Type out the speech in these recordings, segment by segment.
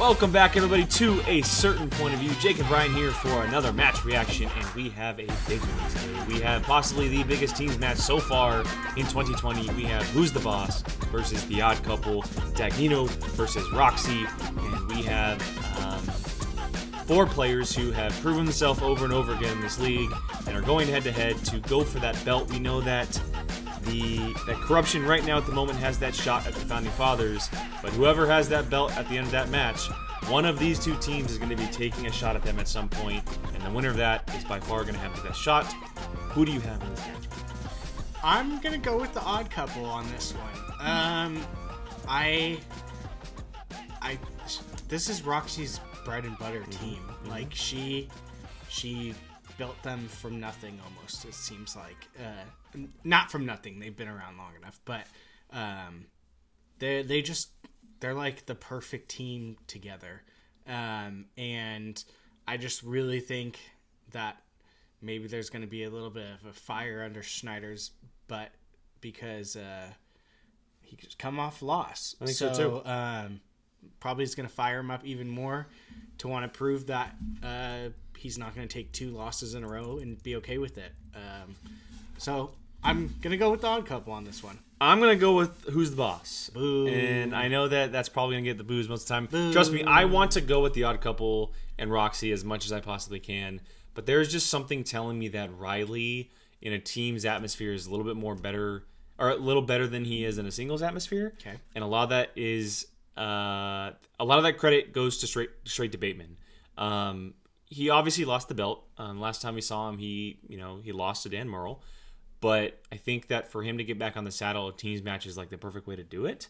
Welcome back, everybody, to A Certain Point of View. Jake and Brian here for another match reaction, and we have a big one today. We have possibly the biggest teams match so far in 2020. We have Who's the Boss versus The Odd Couple, Dagnino versus Roxy, and we have four players who have proven themselves over and over again in this league and are going head-to-head to go for that belt. We know that that corruption right now at the moment has that shot at the Founding Fathers, but whoever has that belt at the end of that match, one of these two teams is going to be taking a shot at them at some point, and the winner of that is by far going to have the best shot. Who do you have in this match? I'm going to go with the Odd Couple on this one. This is Roxy's bread and butter team. Mm-hmm. Like, she built them from nothing almost, it seems like. Not from nothing, they've been around long enough, but they're like the perfect team together. And I just really think that maybe there's going to be a little bit of a fire under Schneider's butt because he could come off loss. I think so too. Probably is going to fire him up even more to want to prove that he's not going to take two losses in a row and be okay with it. So I'm going to go with the Odd Couple on this one. I'm going to go with Who's the Boss. Boo. And I know that's probably going to get the boos most of the time. Boo. Trust me, I want to go with the Odd Couple and Roxy as much as I possibly can. But there's just something telling me that Riley in a team's atmosphere is a little bit more better, or a little better than he is in a singles atmosphere. Okay. And a lot of that is, a lot of that credit goes to straight to Bateman. He obviously lost the belt. Last time we saw him, he lost to Dan Murrell. But I think that for him to get back on the saddle, a teams match is like the perfect way to do it.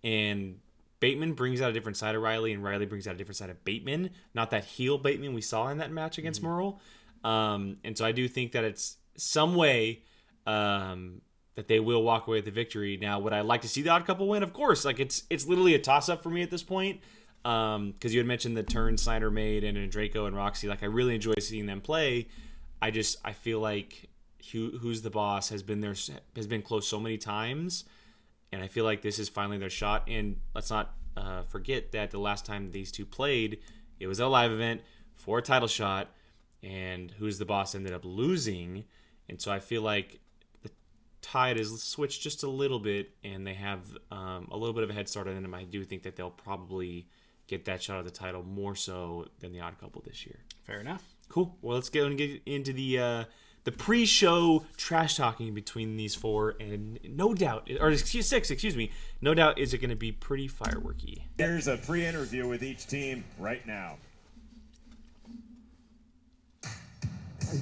And Bateman brings out a different side of Riley, and Riley brings out a different side of Bateman. Not that heel Bateman we saw in that match against Murrell. And so I do think that it's some way that they will walk away with the victory. Now, would I like to see the Odd Couple win? Of course. Like it's literally a toss-up for me at this point. Because you had mentioned the turn Snyder made and Draco and Roxy. Like, I really enjoy seeing them play. I feel like Who's the Boss has been close so many times, and I feel like this is finally their shot. And let's not forget that the last time these two played, it was a live event for a title shot, and Who's the Boss ended up losing. And so I feel like the tide is switched just a little bit, and they have a little bit of a head start on them. I do think that they'll probably get that shot at the title more so than the Odd Couple this year. Fair enough. Cool. Well, let's get into the pre-show trash talking between these four, and no doubt, or excuse me, no doubt is it going to be pretty fireworky. Here's a pre-interview with each team right now.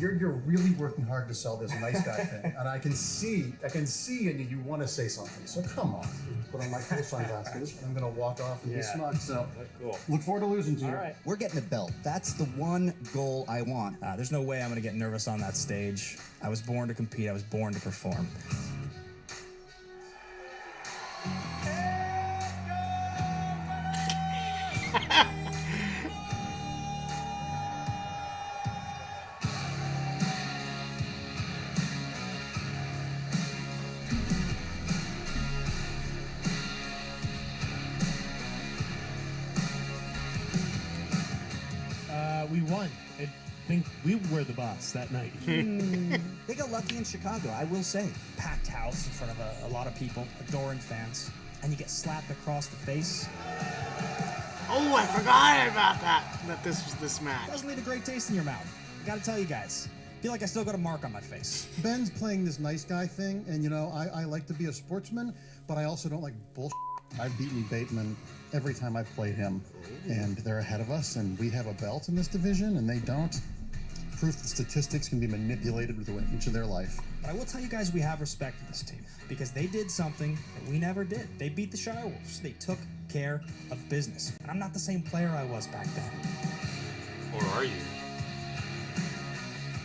You're really working hard to sell this nice guy thing, and I can see in you want to say something. So come on, put on my cool sunglasses. I'm gonna walk off and be smug. So Cool. Look forward to losing to you. All right. We're getting a belt. That's the one goal I want. There's no way I'm going to get nervous on that stage. I was born to compete. I was born to perform. We won. I think we were the boss that night. They got lucky in Chicago, I will say. Packed house in front of a lot of people, adoring fans, and you get slapped across the face. Oh, I forgot about that this was this match. Doesn't leave a great taste in your mouth. I gotta tell you guys, I feel like I still got a mark on my face. Ben's playing this nice guy thing, and I like to be a sportsman, but I also don't like bullshit. I've beaten Bateman every time I've played him, and they're ahead of us, and we have a belt in this division, and they don't. Proof that statistics can be manipulated with an inch of their life. But I will tell you guys, we have respect for this team because they did something that we never did. They beat the Shirewolves. They took care of business. And I'm not the same player I was back then. Or are you?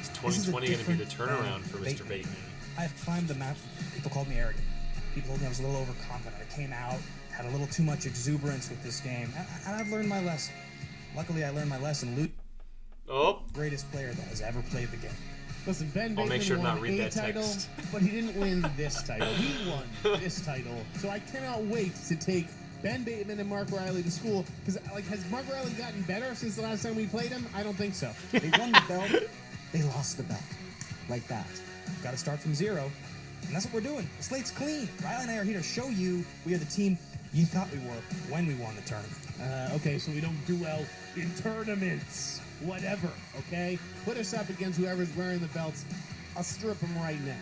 Is 2020 going to be the turnaround for Mr. Bateman? I've climbed the mountain. People called me arrogant. People told me I was a little overconfident. I came out, had a little too much exuberance with this game, and I've learned my lesson. Luckily, I learned my lesson. Luke, greatest player that has ever played the game. Listen, Ben I'll Bateman make sure to won not read a that title, text. but he didn't win this title. He won this title. So I cannot wait to take Ben Bateman and Mark Riley to school. Because, like, has Mark Riley gotten better since the last time we played him? I don't think so. They won the belt, they lost the belt. Like that. Got to start from zero. And that's what we're doing. The slate's clean. Riley and I are here to show you we are the team you thought we were when we won the tournament. Okay, so we don't do well in tournaments. Whatever, okay? Put us up against whoever's wearing the belts. I'll strip them right now.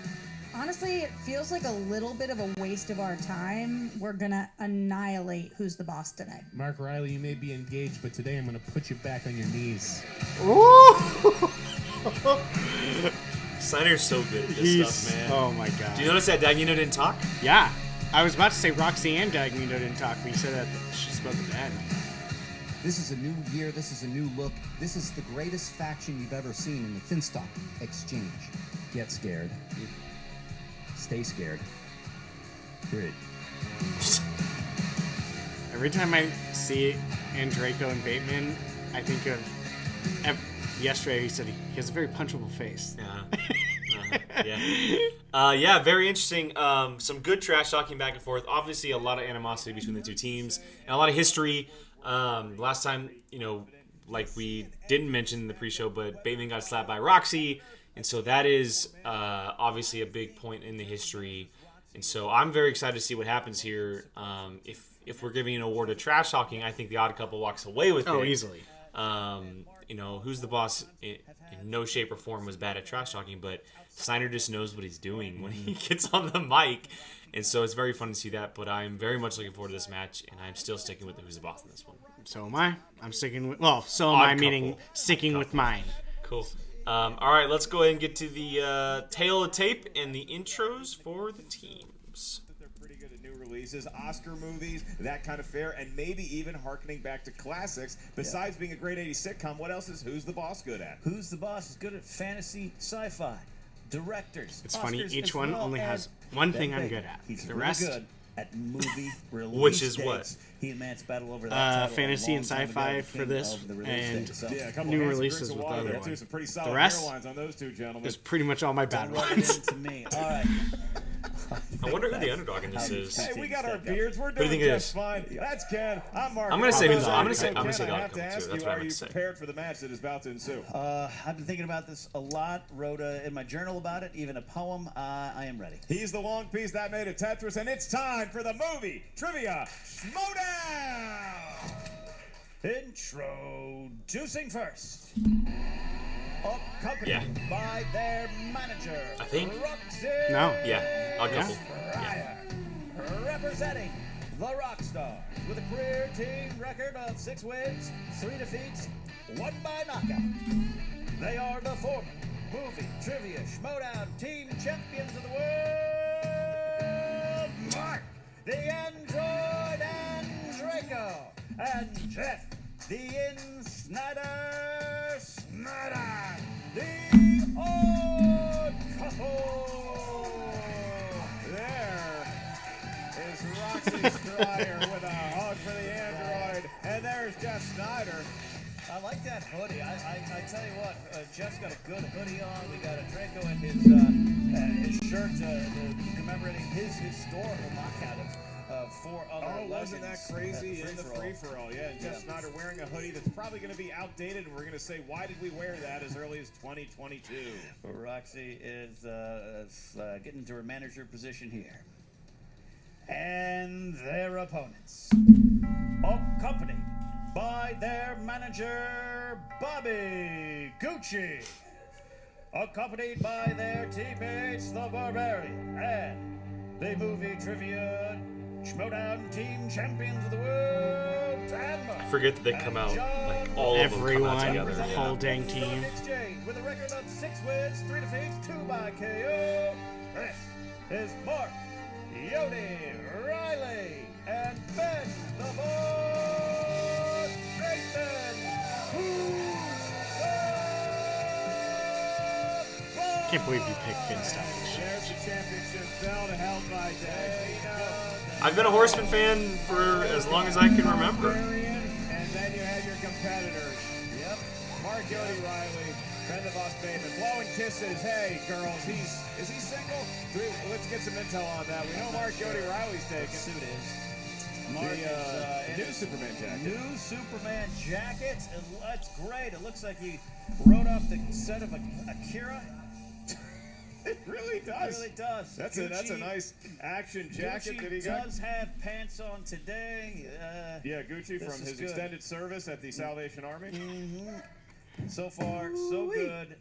Honestly, it feels like a little bit of a waste of our time. We're gonna annihilate Who's the Boss tonight. Mark Riley, you may be engaged, but today I'm going to put you back on your knees. Snyder's so good at this stuff, man. Oh my god. Do you notice that Dagnino didn't talk? Yeah. I was about to say Roxy and Dagnino didn't talk, but you said that she spoke at the end. This is a new year. This is a new look. This is the greatest faction you've ever seen in the Finstock Exchange. Get scared. Stay scared. Great. Every time I see Andreyko and Bateman, I think of yesterday he said he has a very punchable face. Yeah, very interesting. Some good trash talking back and forth. Obviously, a lot of animosity between the two teams and a lot of history. Last time, like we didn't mention in the pre-show, but Bateman got slapped by Roxy, and so that is obviously a big point in the history. And so I'm very excited to see what happens here. If we're giving an award to trash talking, I think the Odd Couple walks away with it. Oh, easily. Who's the Boss in no shape or form was bad at trash talking, but Snyder just knows what he's doing when he gets on the mic. And so it's very fun to see that, but I'm very much looking forward to this match, and I'm still sticking with the Who's the Boss in this one. So am I. I'm sticking with... Well, so am I, meaning sticking with mine. Cool. All right, let's go ahead and get to the tail of the tape and the intros for the teams. They're pretty good at new releases, Oscar movies, that kind of fare, and maybe even harkening back to classics. Besides being a great 80s sitcom, what else is Who's the Boss good at? Who's the Boss is good at fantasy, sci-fi, directors. It's funny, Oscars, each as one well only as has one Ben thing I'm Baker. good at. He's The really rest... good at movie release Which is what? dates. He and Matt's battle over that title fantasy a and long time sci-fi ago, for king this, of the release and date. So, Yeah, a couple new of releases drinks of with water other there, too. ones. Some pretty solid The rest hairlines on those two gentlemen. is pretty much all my bad rub it ones. into me. All right. I wonder who the underdog in this how is. Hey, we got our beards. We're do you doing think it just is? fine. That's Ken. I'm Mark. I'm gonna say Ken, the Odd Couple, I too. have to That's ask what you, I are meant you to say. prepared for the match that is about to ensue? I've been thinking about this a lot. Wrote in my journal about it, even a poem. I am ready. He's the long piece that made a Tetris, and it's time for the movie trivia Schmoedown. Introducing first. Accompanied Yeah. by their manager, I think. Roxy No. Yeah, Odd Couple. Fryer. Representing the Rockstars with a career team record of 6 wins, 3 defeats, 1 by knockout. They are the former movie trivia Schmoedown team champions of the world, Mark, the Android Andreyko, and Jeff, the In-Snyder Snyder, the Odd Couple. There is Roxy Stryer with a hug for the android, and there's Jeff Snyder. I like that hoodie. I tell you what, Jeff's got a good hoodie on. We got a Draco in his shirt commemorating his historical knockout of 4 other Oh, wasn't that legends crazy at in the free-for-all? Yeah, and Jeff Snyder wearing a hoodie that's probably going to be outdated, and we're going to say, why did we wear that as early as 2022? Roxy is getting to her manager position here. And their opponents, accompanied by their manager, Bobby Gucci, accompanied by their teammates, the Barbarian, and the movie trivia Schmoedown team champions of the world, Denmark. I forget that they come out, like, all of them come out Everyone, together. the whole dang Team team. Exchange with a record of 6 wins, 3 defeats, 2 by KO. This is Mark, Yodi, Riley, and Ben the Boss Bateman. Can't believe you picked Finstock. There's the championship belt held by Dagnino. I've been a Horseman fan for as long as I can remember. And then you have your competitors. Yep. Mark Yodi Riley, Ben the Boss Bateman, blowing kisses. Hey, girls, is he single? Let's get some intel on that. We know Mark Yodi Riley's taken. Suit is. The new Superman jacket. New Superman jacket. That's great. It looks like he wrote off the set of Akira. It really does. It really does. That's a nice action jacket Gucci that he got. does have pants on today. Yeah, Gucci from his good. extended service at the Salvation Army. So far, so good.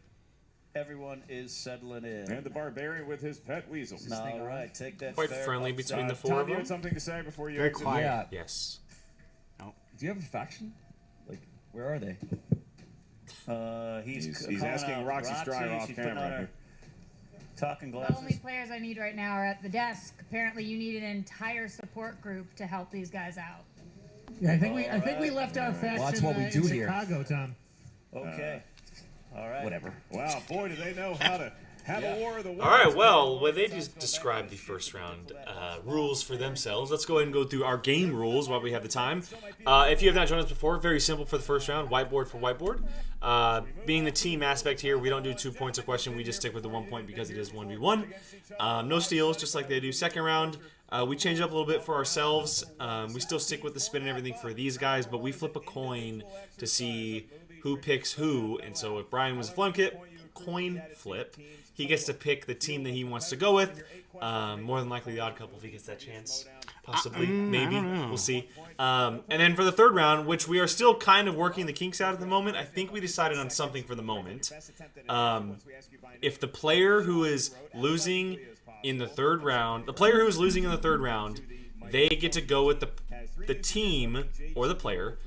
Everyone is settling in. And the Barbarian with his pet weasels. All right, take that. Quite fair friendly up between top. the four Tom, of you them. had something to say before you Very exit? quiet. Yeah. Yes. Do you have a faction? Like, where are they? He's calling asking out Roxy Stryer off She's putting on camera. her talking The glasses. only players I need right now are at the desk. Apparently, you need an entire support group to help these guys out. Yeah, I think we left our faction Well, that's what we in do here. Chicago, Tom. Okay. All right. Whatever. Wow, boy, do they know how to have a war of the worlds. All right, well, they just described the first round rules for themselves. Let's go ahead and go through our game rules while we have the time. If you have not joined us before, very simple for the first round, whiteboard for whiteboard. Being the team aspect here, we don't do 2 points a question. We just stick with the 1 point because it is 1v1. No steals, just like they do. Second round, we change up a little bit for ourselves. We still stick with the spin and everything for these guys, but we flip a coin to see who picks who. And so if Brian was a coin flip, he gets to pick the team that he wants to go with. More than likely the odd couple if he gets that chance. Possibly, maybe. We'll see. And then for the third round, which we are still kind of working the kinks out at the moment, I think we decided on something for the moment. If the player who is losing in the third round, they get to go with the team, or the player,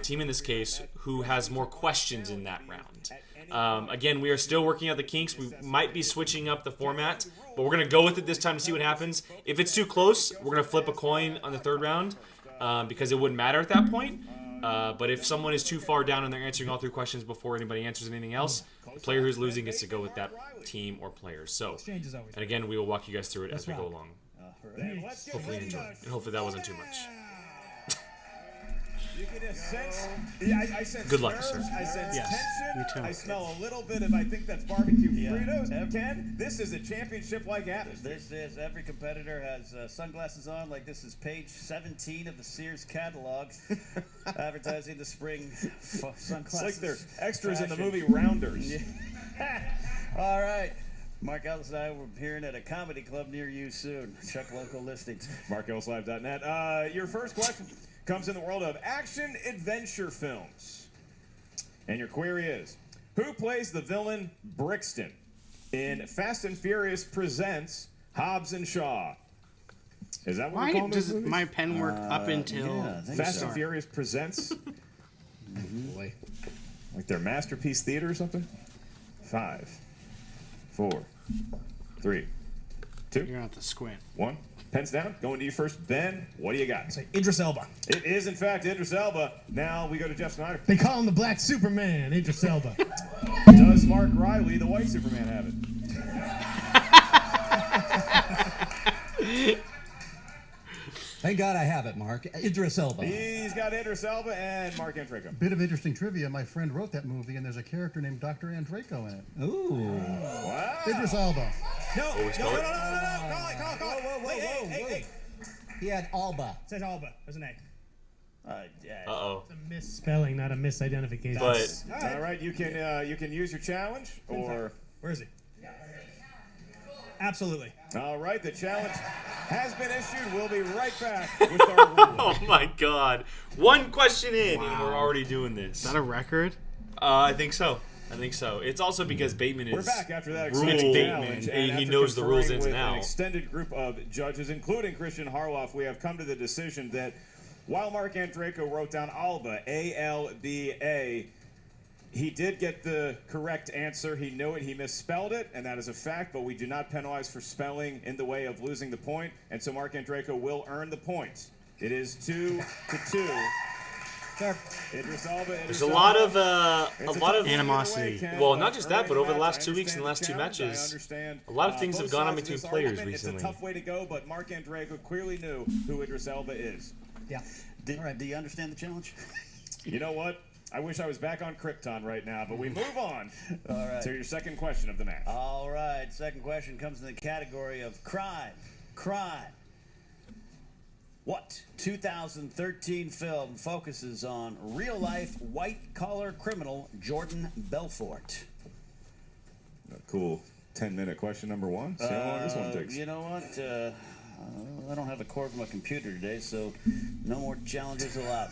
team in this case, who has more questions in that round. Again, we are still working out the kinks. We might be switching up the format, but we're going to go with it this time to see what happens. If it's too close, we're going to flip a coin on the third round because it wouldn't matter at that point. But if someone is too far down and they're answering all three questions before anybody answers anything else, the player who's losing gets to go with that team or player. So, and again, we will walk you guys through it as we go along. Hopefully you enjoy it. And hopefully that wasn't too much. You get a sense. I sense Good luck, nerves, sir. I sense Yes, tension. me too. I smell a little bit of, I think that's barbecue Fritos. Ken, this is a championship-like atmosphere. This is every competitor has sunglasses on, like this is page 17 of the Sears catalog, advertising the spring sunglasses. It's like they're extras fashion. in the movie Rounders. All right. Mark Ellis and I will be appearing at a comedy club near you soon. Check local listings. MarkEllisLive.net. Your first question comes in the world of action-adventure films. And your query is, who plays the villain Brixton in Fast and Furious Presents Hobbs and Shaw? Is that what we Why call does this movie? my pen work up until... yeah, I think Fast so. and Furious Presents? Boy. Like their Masterpiece Theater or something? 5, 4, 3, 2, You're going to have to squint. 1. Pens down. Going to you first, Ben. What do you got? Say Idris Elba. It is, in fact, Idris Elba. Now we go to Jeff Snyder. They call him the Black Superman, Idris Elba. Does Mark Riley, the white Superman, have it? Thank God I have it, Mark. Idris Elba. He's got Idris Elba and Mark Andreyko. Bit of interesting trivia. My friend wrote that movie, and there's a character named Dr. Andreyko in it. Ooh. Wow. Idris Elba. No, Oh, we spell it? Call it. Hey. He had Alba. It says Alba. There's an A. Yeah. Uh-oh. It's a misspelling, not a misidentification. But All right, you can use your challenge, or... Where is he? Absolutely. All right, the challenge has been issued. We'll be right back with our rule. oh my god. One question in and we're already doing this. Is that a record? I think so. It's also because Bateman is We're back after that rule extended Bateman. challenge. He and after knows the rules conferring ins and with an outs. extended group of judges, including Christian Harloff, we have come to the decision that while Mark Andreyko wrote down Alba, A-L-B-A, he did get the correct answer. He knew it. He misspelled it, and that is a fact, but we do not penalize for spelling in the way of losing the point, and so Mark Andreyko will earn the point. It is 2-2. Idris Elba. There's a lot of animosity. Well, not just that, but over the last 2 weeks and the last two matches, a lot of things have gone on between players recently. It's a tough way to go, but Mark Andreyko clearly knew who Idris Elba is. Yeah. Do you understand the challenge? You know what? I wish I was back on Krypton right now, but we move on All right. to your second question of the match. All right. Second question comes in the category of crime. What 2013 film focuses on real-life white-collar criminal Jordan Belfort? Cool. 10-minute question number one. See how long this one takes. You know what? I don't have a cord for my computer today, so no more challenges allowed.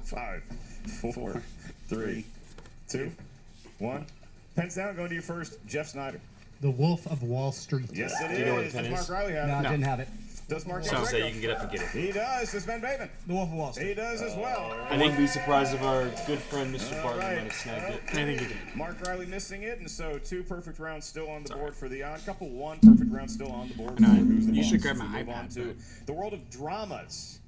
5, 4, 3, 2, 1. Pens down. Going to you first, Jeff Snyder. The Wolf of Wall Street. Yes, it Do you know what is. the pen Does is? Mark Riley have No, it? I didn't have it. Does Mark So have say it? you can get up and get it. He does. Does Ben Bateman? The Wolf of Wall Street. He does as well. I wouldn't be surprised if our good friend Mr. Bartley right. might have snagged it. I think he did. Mark Riley missing it, and so 2 perfect rounds still on the board for the odd couple. 1 perfect round still on the board for Who's the you Boss. should grab As we my move on iPad, to the world of dramas.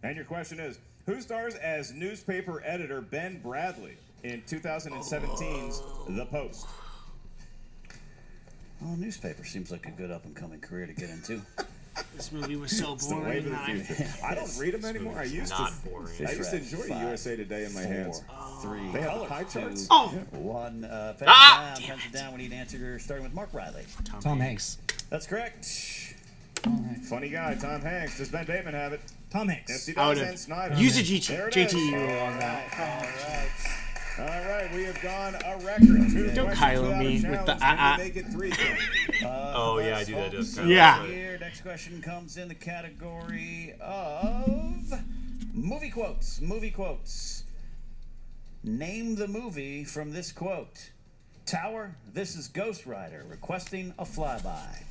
And your question is, who stars as newspaper editor Ben Bradley in 2017's The Post? Oh, newspaper seems like a good up-and-coming career to get into. This movie was so It's the wave boring of the that I future. I don't read them anymore. I used Not to. boring. I used to enjoy Five, USA Today in my 4, hands. 3, They have the pie charts. Oh! 1. Pens Ah! down, pens it down. We need an answer starting with Mark Riley. Tom Hanks. That's correct. Funny guy, Tom Hanks. Does Ben Bateman have it? Tom Hanks. Yes, he I does. would've And Snyder. used a There it JT is. rule on that. All right, we have gone a record. 2 Don't questions Kylo without a me with the challenge. Can we ah. make it 3? Ken? Oh, yeah, I do that. Folks, Yeah. Here, next question comes in the category of movie quotes. Movie quotes. Name the movie from this quote. Tower, this is Ghost Rider requesting a flyby.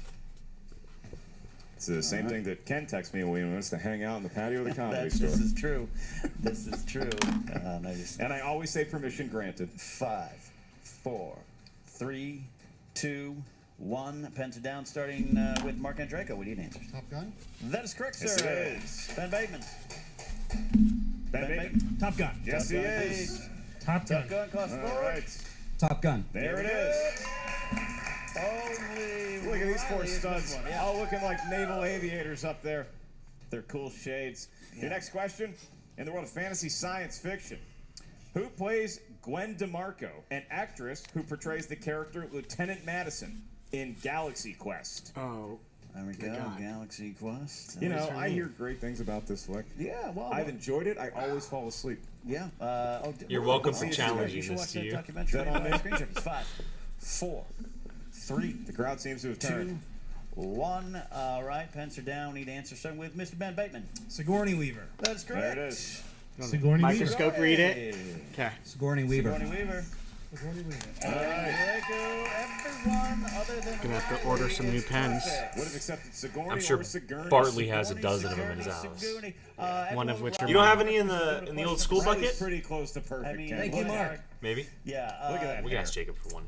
It's the same thing that Ken texts me when he wants to hang out in the patio of the comedy store. This is true. This is true. And I always say permission granted. 5, 4, 3, 2, 1. Pens are down, starting with Mark Andreyko. We need answers. Top Gun? That is correct, sir. Yes, it is. Ben Bateman. Ben Bateman. Top Gun. Yes, he is. Top Gun. Top Gun across the All board. right. Top Gun. There it is. Only Look at these 4 Riley is studs. this one, yeah. All looking like naval aviators up there. They're cool shades. Your next question, in the world of fantasy science fiction, who plays Gwen DeMarco, an actress who portrays the character Lieutenant Madison in Galaxy Quest? Oh, There we go. God. Galaxy Quest. You know, I hear great things about this flick. Yeah, well, I've enjoyed it. I always fall asleep. yeah. You're welcome for see, challenging You should this watch to that you. documentary Is that on on Screen Junkies. 5, 4, 3, The crowd seems to have 2, turned. 1. All right, pens are down. We need answers starting with Mr. Ben Bateman. Sigourney Weaver. That's correct. There it is. Sigourney Weaver. microscope, read it. Okay. Sigourney Weaver. Sigourney Weaver. Sigourney Weaver. All right. Everyone other than Gonna have to order some new pens. Would have accepted Sigourney I'm sure or Sigourney. Bartley has a dozen of them in his Sigourney, house. Sigourney. One of which are You don't have any in the old school Riley's bucket? pretty close to perfect. I mean, Ken. thank Look you, at Mark. that. Maybe. Yeah. Look at that. We can ask Jacob for one.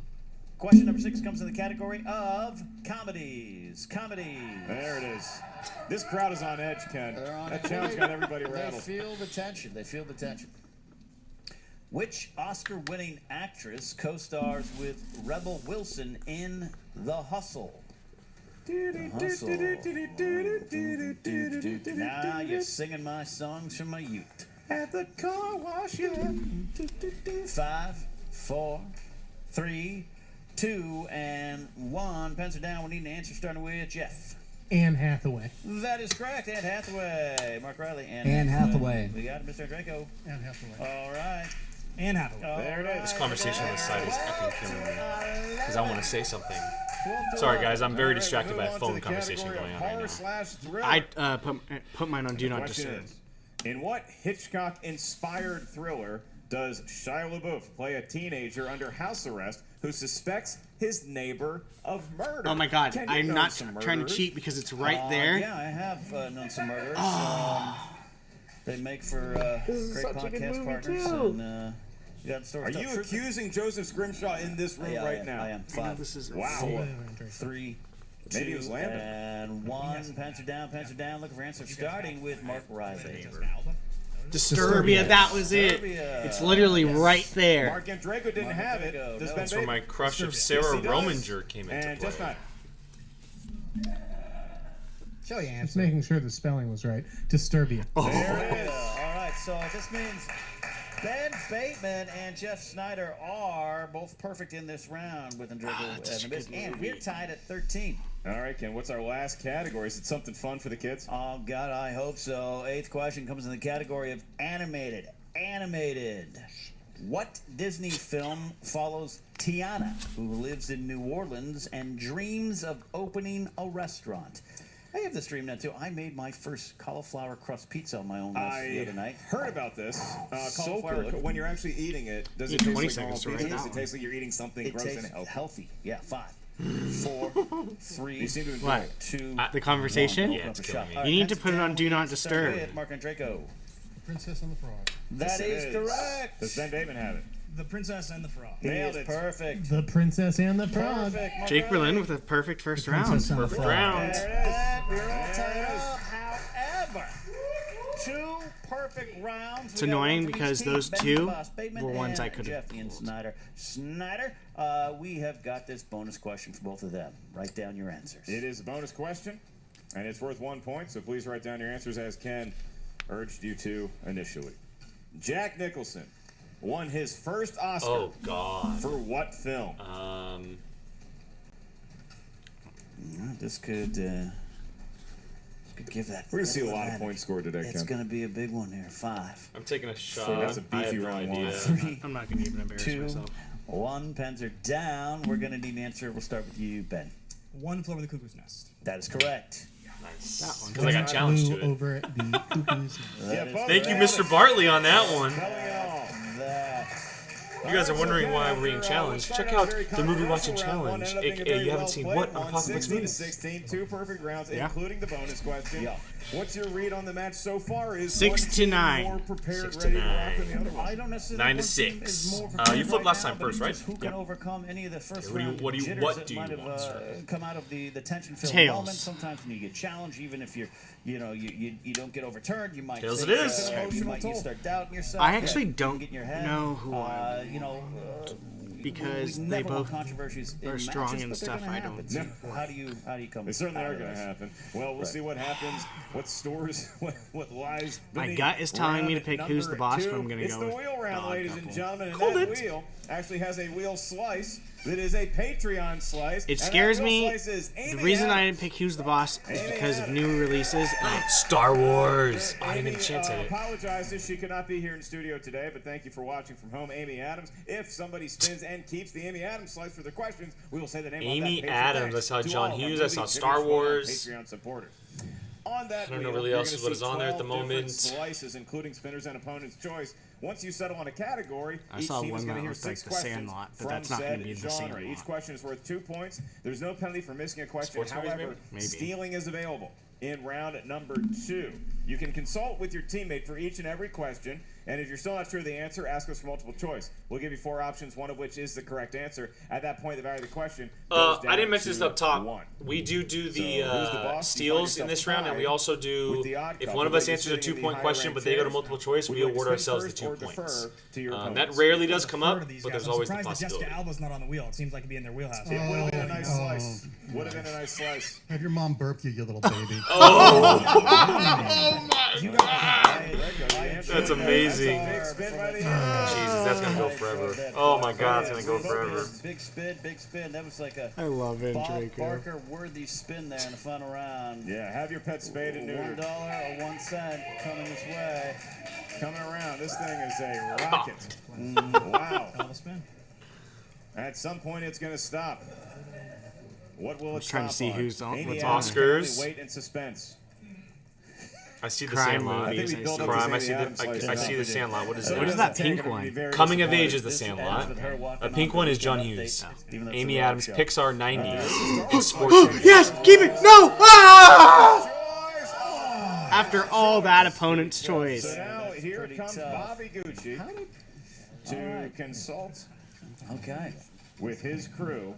Question number 6 comes in the category of comedies. Comedies. There it is. This crowd is on edge, Ken. They're on That it. challenge got everybody They rattled. feel the tension. They feel the tension. Which Oscar-winning actress co-stars with Rebel Wilson in The Hustle? The Hustle. Now you're singing my songs from my youth. At the car wash, yeah. 5, 4, 3, 2, and 1. Pens are down. We need an answer starting with Jeff. Anne Hathaway. That is correct. Anne Hathaway. Mark Riley. Anne Hathaway. We got it, Mr. Draco. Anne Hathaway. All right. Anne Hathaway. There it is. This conversation on the side is effing killing me because I want to say something. Sorry, guys. I'm very distracted by a phone conversation going on right now. I put mine on Do Not Question Disturb. is, in what Hitchcock-inspired thriller does Shia LaBeouf play a teenager under house arrest who suspects his neighbor of murder? Oh my God! Ken, you I'm know not some trying to murderers. cheat because it's right there. Yeah, I have known some murderers. They make for great podcast partners. And, you got stories Are to you tell. accusing Joseph Scrimshaw in this room Yeah, right now? I am. I know 5, this is Wow. 4, 3, Maybe it was 2, Lambert. and 1. Pants are down. Pants are down. Looking for answers starting with Mark Riley. Disturbia. That was it. Disturbia. It's literally right there. Mark and Draco didn't have it. Draco, Does no. Ben That's where my Bateman? crush of Yes, Sarah he does. Rominger came into And play. just not. Show you Just making sure the spelling was right. Disturbia. There it is. All right, so this means Ben Bateman and Jeff Snyder are both perfect in this round with Draco and the Miz, and we're tied at 13. All right, Ken, what's our last category? Is it something fun for the kids? Oh, God, I hope so. 8th question comes in the category of animated. What Disney film follows Tiana, who lives in New Orleans and dreams of opening a restaurant? I have this dream now, too. I made my first cauliflower crust pizza on my own the other night. Heard about this. So Cauliflower, good. when you're actually eating it, does You it have taste 20 like seconds to normal write pizza? it Does it taste like you're eating something It gross tastes and healthy? healthy. Yeah, 5, 4, 3, You seem to enjoy What? it. 2, The conversation? 1. Yeah, it's Open killing up me. shop. You need to All put it on Do Not Start Disturb. with Mark and Draco. Princess and the Frog. That Yes, it is correct. Does Ben Bateman have it? The Princess and the Frog. He Nailed is it. perfect. The Princess and the Frog. Perfect. Mark Jake Riley. Berlin with a perfect first round. Princess and the Perfect Frog. round. There it is. We're all tied up. However, 2 perfect rounds. It's We got annoying one for each because team. those Ben two Boss Bateman were ones and I could've Jeff Ian pulled. Snyder. We have got this bonus question for both of them. Write down your answers. It is a bonus question, and it's worth 1 point, so please write down your answers as Ken urged you to initially. Jack Nicholson won his first Oscar Oh God. for what film? This could give that. We're going to see a little lot of advantage. points scored today, It's Ken. going to be a big one here. 5, I'm taking a shot. That's a I have beefy no round idea. one. 3, I'm not going to even embarrass 2, myself. 1. Pens are down. We're going to need an answer. We'll start with you, Ben. One Flew Over the Cuckoo's Nest. That is correct. Nice. That one. Because I got challenged Flew to it. over the cuckoo's nest. That is both Thank you, nailed Mr. it. Bartley, on that one. Telling y'all. that. You guys are wondering why we're being challenged. Check out the movie watching challenge. AKA, you haven't seen what? Apocalypse 16 to Movies. 16, 2 perfect rounds, Yeah. including the bonus question. Yeah. What's your read on the match so far? Is 6 one to team 9. more prepared, 6 to ready to rock 9. than the other one? I don't necessarily 9 to think one team 6. is more You prepared flipped right last now, time but first, it's right? just who can overcome any of the first What do you- round what do you- jitters what that do you might have want, sir? come out of the tension-filled Tails. moment. Sometimes when you get challenged, even if you don't get overturned, you might Tails think, it is. you start doubting yourself. I actually you don't get in your head. know who I because we they never want both controversies in are strong matches, and but they're stuff gonna I happen. don't So support. how do you come? They certainly out are of going to this? happen. Well, we'll see what happens, what stores, what lies. My beneath. gut is telling me to Round pick who's the number boss, but 2. I'm gonna It's go the with wheel round, Dog ladies and Couple. gentlemen, and Called that it. wheel actually has a wheel slice that is a Patreon slice. It and that scares wheel me. slice is The Amy reason I Adams. didn't pick Who's the Boss is Amy because of Adams. new releases. Star Wars. I didn't Amy get a chance at it. apologizes she could not be here in studio today, but thank you for watching from home, Amy Adams. If somebody spins and keeps the Amy Adams slice for their questions, we will say the name Amy of that Adams. I saw John Hughes. I saw Star Wars. Patreon supporters. On that I don't know wheel, really you're else gonna what is see on there at the 12 different moment. Slices, including spinners and opponent's choice. Once you settle on a category, I each saw team is one going to that hear looked like 6 The questions Sandlot, but from that's not gonna said be The genre. Sandlot. Each question is worth 2 points. There's no penalty for missing a question. Sports movies, However, maybe? stealing is available in round number 2. You can consult with your teammate for each and every question, and if you're still not sure of the answer, ask us for multiple choice. We'll give you 4 options, one of which is the correct answer. At that point, the value of the question goes down I didn't mention this to up top. 1. We do the, who's the boss? You steals find in this yourself round, and we tied also do, with the odd if couple, one of but us you're answers a sitting in the 2-point higher question, ranked but they go to chairs. multiple choice, Would we you like to award spin ourselves the first 2 or points. defer to your That opponents? rarely does come Defer up, to these but guys. there's I'm always the surprised that possibility. Jessica Alba's not on the wheel. It seems like it'd be in their wheelhouse. It would have been a nice Oh. slice. Would have been a nice slice. Have your mom burp you, you little baby. That's amazing. Big spin by the Jesus, that's gonna go forever. Oh my God, it's gonna go forever. Big spin. That was like a I love it, Bob Draco. Barker worthy spin there in the final round. Yeah, have your pet spayed and $1 neutered. or 1 cent coming this way. Coming around. This thing is a rocket. Wow. Call the spin. At some point, it's going to stop. What will it stop trying to see on? who's on- Amy what's Adams on. can only Oscars. Wait in suspense. I see the Crime Sandlot. movies, I think we built up Crime. I this see Amy Adams the. slice I see the enough. Sandlot. What is So that? What is that pink Taker would be one? very Coming of disappointed. Age is the This Sandlot. ends with her walking A pink off one the is John weekend Hughes. update, even though it's Amy a rock Adams, show. Pixar 90s. Sports. Yes, keep it. No. Ah! After all that opponent's choice. So now here Pretty comes tough. Bobby Gucci to consult Okay. with his crew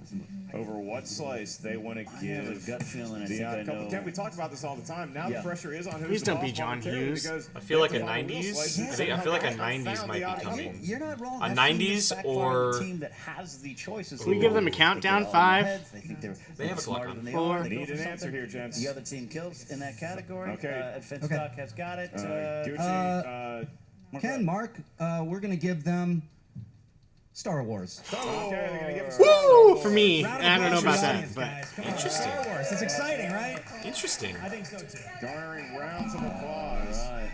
over what slice they want to I have a give. gut feeling I The think I couple. know. Ken, we talk about this all the time. Now Yeah. the pressure is on who's Please the don't boss be John momentarily Hughes. because I feel like they a have to find wheel 90s. slices. I feel like a They haven't 90s found might the be odd coming. couple. You're not wrong. A I've seen 90s this backfire on or- a team that has the choices. Can we give them a They countdown? get all in their 5? heads. They think They have a clock smarter on. than they 4. are. They They go need for an something. answer here, gents. The other team kills in that category. Okay. Finstock has got it. Gucci, Ken, Mark, we're going to give them Star Wars. Okay, they're gonna give us Woo! For me, Round of I don't know applause about for that, science, but guys. Come on, Interesting. Star Wars. It's exciting, right? Interesting. I think so too. garnering rounds of applause. All right.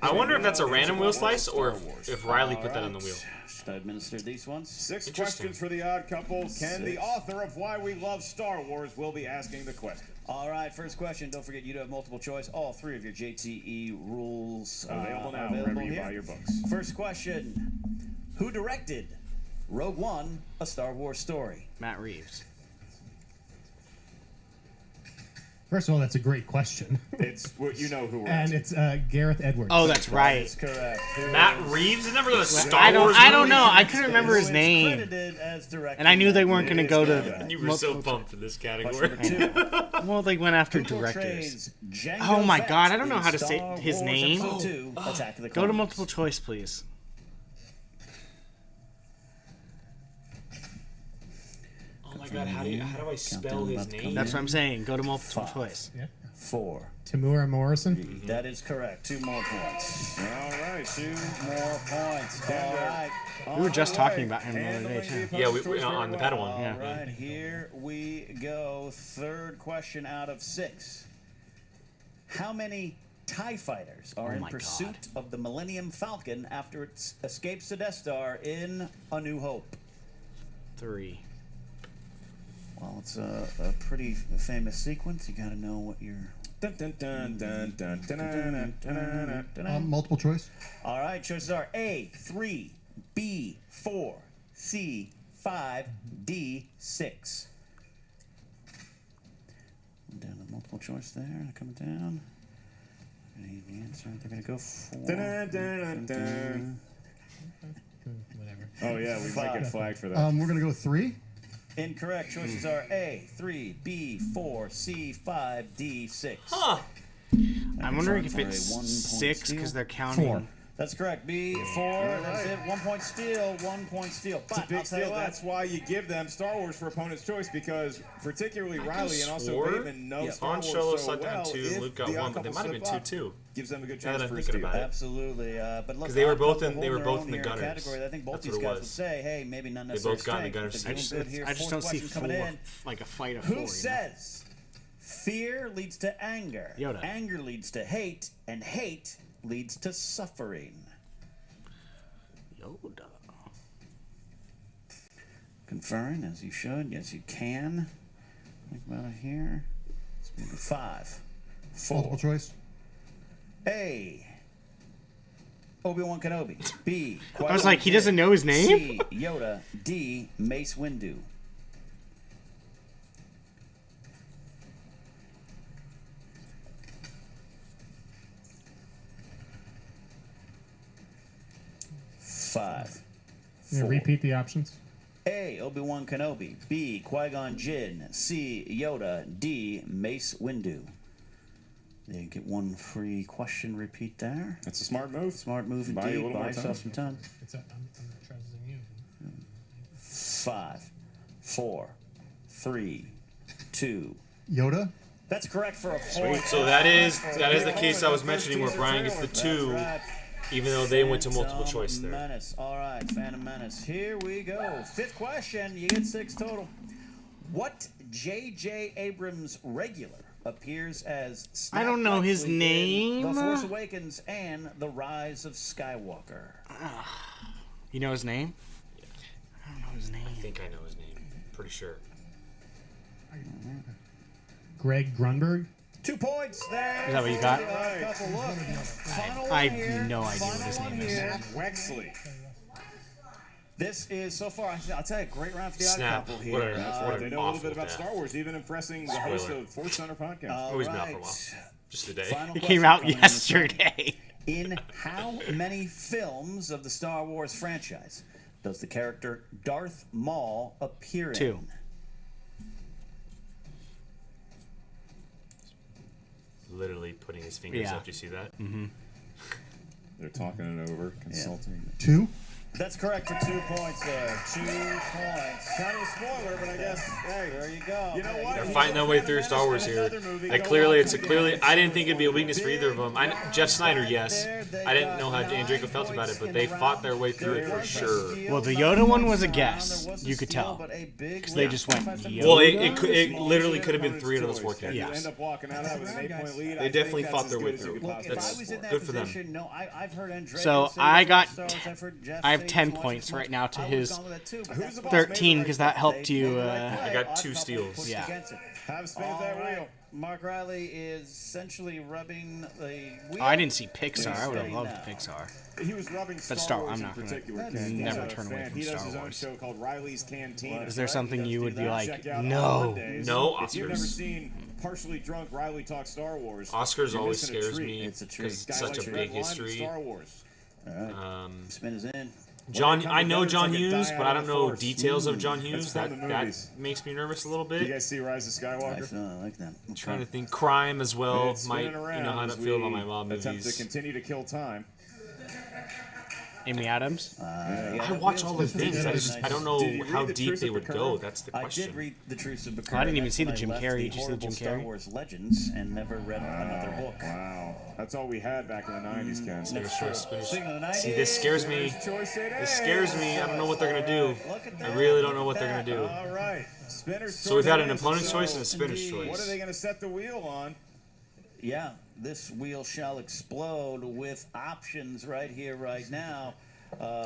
I wonder if that's a random wheel slice or if Riley put that on the wheel. Should I administer these ones? 6 Interesting. questions for the odd couple. Ken, the 6. author of Why We Love Star Wars, will be asking the question. All right, first question. Don't forget you do have multiple choice. All 3 of your JTE rules Available now, are wherever available you here. buy your books. First question. Who directed Rogue One, A Star Wars Story? Matt Reeves. First of all, that's a great question. It's what you know who we're And asking. it's Gareth Edwards. Oh, that's right. That's correct. Matt Reeves is never the Star I don't. Wars I don't movie? know. I couldn't remember his Who is name, credited as director. and I knew they weren't going to go to. You were so pumped for this category. Question number 2. Well, they went after Who directors. portrays Jango Oh my Fett God, I don't know in how to say Star his Wars name. Episode 2, Attack of the Go to Clones? multiple choice, please. Oh my god, how do I spell his name? That's what I'm saying. Go to multiple choice. 4. Tamura Morrison. That is correct. 2 more points. All right. 2 more points. All right. We were just On talking the about him the other day way. too. Yeah, we on the Padawan. All Yeah. right, here we go. Third question out of 6. How many TIE fighters are Oh in my pursuit of the Millennium Falcon after it escapes the Death Star in A New Hope? 3. Well, it's a pretty famous sequence. You got to know what you're... Dun, dun, dun, dun, dun, dun, dun, dun, dun, dun. Multiple choice. All right, choices are A, 3, B, 4, C, 5, D, 6. Down to multiple choice there, coming down. Any answer? They're going to go 4. Dun, dun, dun, dun. Whatever. Oh yeah, we might get flagged for that. We're gonna go 3. Incorrect. Choices are A, 3, B, 4, C, 5, D, 6. Huh. I'm wondering if For a it's 1 point 6 steal. because they're counting. 4. That's correct. B, 4. That's it. 1 point steal. 1 point steal. It's a But big I'll tell you deal. what. That's why you give them Star Wars for opponent's choice, because particularly Riley and also swore Bateman know Star Han Wars Solo so sucked down well. 2, If Luke got the 1, but they odd might have been couple 2 slip up, too. gives them a good Now chance that I'm for a thinking steal. about it. Absolutely. But look, 'Cause they were odd both couple in- they were hold their both own in the here gunners. Category. I think both That's these what it guys was. would say, hey, maybe not They necessarily both got in the strength, gunners but they're section. doing good here. I just Fourth don't see question coming 4 in. like a fight of 4. Who says fear leads to anger, Yoda. anger leads to hate, and hate leads to suffering? Yoda. Conferring, as you should. Yes, you can. Think about it here. Let's move to 5, 4. Multiple choice. A, Obi-Wan Kenobi. B, I was like, he doesn't know his name? C, Yoda. D, Mace Windu. Five. You Four. repeat the options. A, Obi-Wan Kenobi. B, Qui-Gon Jinn. C, Yoda. D, Mace Windu. They get 1 free question repeat there. That's a smart move. Smart move Buy you a indeed. little Buy more time. yourself some time. I'm trusting you. 5, 4, 3, 2. Yoda. That's correct for a point. So that is the case I was mentioning where Brian gets the 2, even though they went to multiple choice there. Menace. All right, Phantom Menace. Here we go. 5th question. You get 6 total. What J.J. Abrams regular appears as I don't know his Snap Plexley in name. The Force Awakens and The Rise of Skywalker? You know his name? I don't know his name. I think I know his name. Pretty sure. Greg Grunberg. 2 points there. Is that what you got? Couple look. Final I one have here. no idea what Final his one name is. here. Wexley. This is so far. I'll tell you, great round for the odd Snap. couple here. What a- They know a little awful bit about death. Star Wars, even impressing the host Spoiler. of Force Center podcast. All Always been out for a right. while. Just today. Final It question came out coming in this round. yesterday. In how many films of the Star Wars franchise does the character Darth Maul appear in? 2. Literally putting his fingers Yeah. up. Do you see that? They're talking it over, consulting. 2. That's correct for 2 points there. 2 points. Kind of a spoiler, but I guess, hey, There you go. you know what? They're He's fighting their way another through menace Star Wars in here. another movie. Like Go clearly, watch it's a it clearly. again. I didn't think it'd be a weakness for either of them. Jeff Snyder, yes. I didn't know how Andrico felt about it, but they fought their way through it for sure. Well, the Yoda one was a guess. You could tell. Because they just went Yoda. Well, it literally could have been 3 out of those 4 And you characters. end up walking out of that with an 8-point lead. They definitely fought their way through. Look, if That's I was in that good for them. position, no, I've heard Andrea So say I this got about Star Wars. I've heard Jeff I have say 10 this points much. right now to I his would've gone with that too, but Who's that's the what boss? 13 because that helped you. I got 2 steals. Yeah. Have a spin at All that right. wheel. Mark Riley is essentially rubbing the wheel. I didn't see Pixar. I would have loved Pixar. He was rubbing Star, Star- Wars I'm in not gonna particular. never Ken. He's a turn away fan. from He does Star his own Wars. show called Riley's Cantina. Is there something you would be like, Check out on no? Mondays. No If you've never Oscars. seen partially drunk Riley talk Star Wars, Oscars you're always missing a scares treat. me It's a treat. because it's Guy such likes a red big wine and history. Star Wars. All right. Spin is in. John, come I know together, it's John like a Hughes, die but out I of don't the know force. details of John That's Hughes. from the That movies. makes me nervous a little You bit. guys see Rise of Skywalker? I like that. Okay. Trying to think crime as well. It's Might spinning around you know how to as feel about we my mob attempt to movies. continue to kill time. Amy Adams. I watch all the things. I don't know Did you how read The deep Truth they of would Picard? go. That's the I question. did read The Truth of Picard. I didn't even That's see the when I Jim left Carrey. the Did you see the horrible Jim Star Carrey? Wars Legends and never read another book. Wow. That's all we had back in the 90s, Ken. Spinner's choice, spinner's- Speaking of the 90s, See, this scares me. Choice it This is. scares me. I don't know what they're gonna do. Look at I that. really don't know what they're gonna do. All right. Spinner's So we've choice had it an is. opponent's So choice and a spinner's indeed. choice. What are they going to set the wheel on? Yeah, this wheel shall explode with options right here, right now.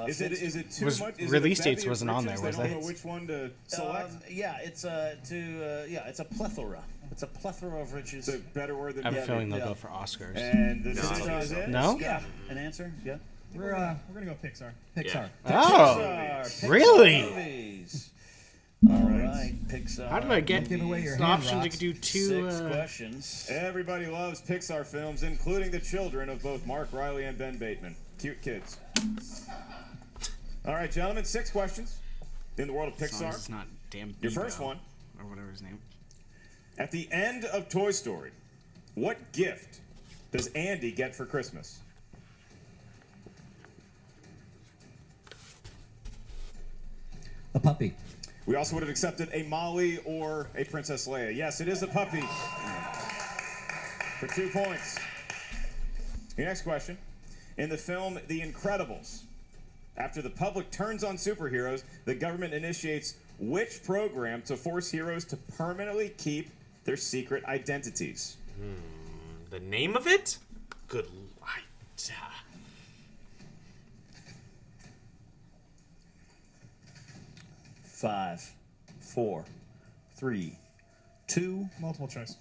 Is it too Was- much? Is release it a bevy dates of wasn't on riches? there, was They don't there? know which one to select. Yeah, it's it's a plethora. It's a plethora of riches. It's a better word than I have a bevy. feeling they'll yeah. go for Oscars. And the I don't system think is so. it? No? Yeah, an answer. Yeah. We're gonna go Pixar. Pixar. Oh, Pixar really? movies. All right, Pixar. How did I get Give away your the hand, option to Rox. do two? 6 questions. Everybody loves Pixar films, including the children of both Mark Riley and Ben Bateman. Cute kids. All right, gentlemen, 6 questions in the world of It's Pixar. not damn. Your Bebo, first one. or whatever his name. At the end of Toy Story, what gift does Andy get for Christmas? A puppy. We also would have accepted a Molly or a Princess Leia. Yes, it is a puppy. For 2 points. Your next question. In the film The Incredibles, after the public turns on superheroes, the government initiates which program to force heroes to permanently keep their secret identities? The name of it? Good. Five, 4, 3, 2. Multiple choice.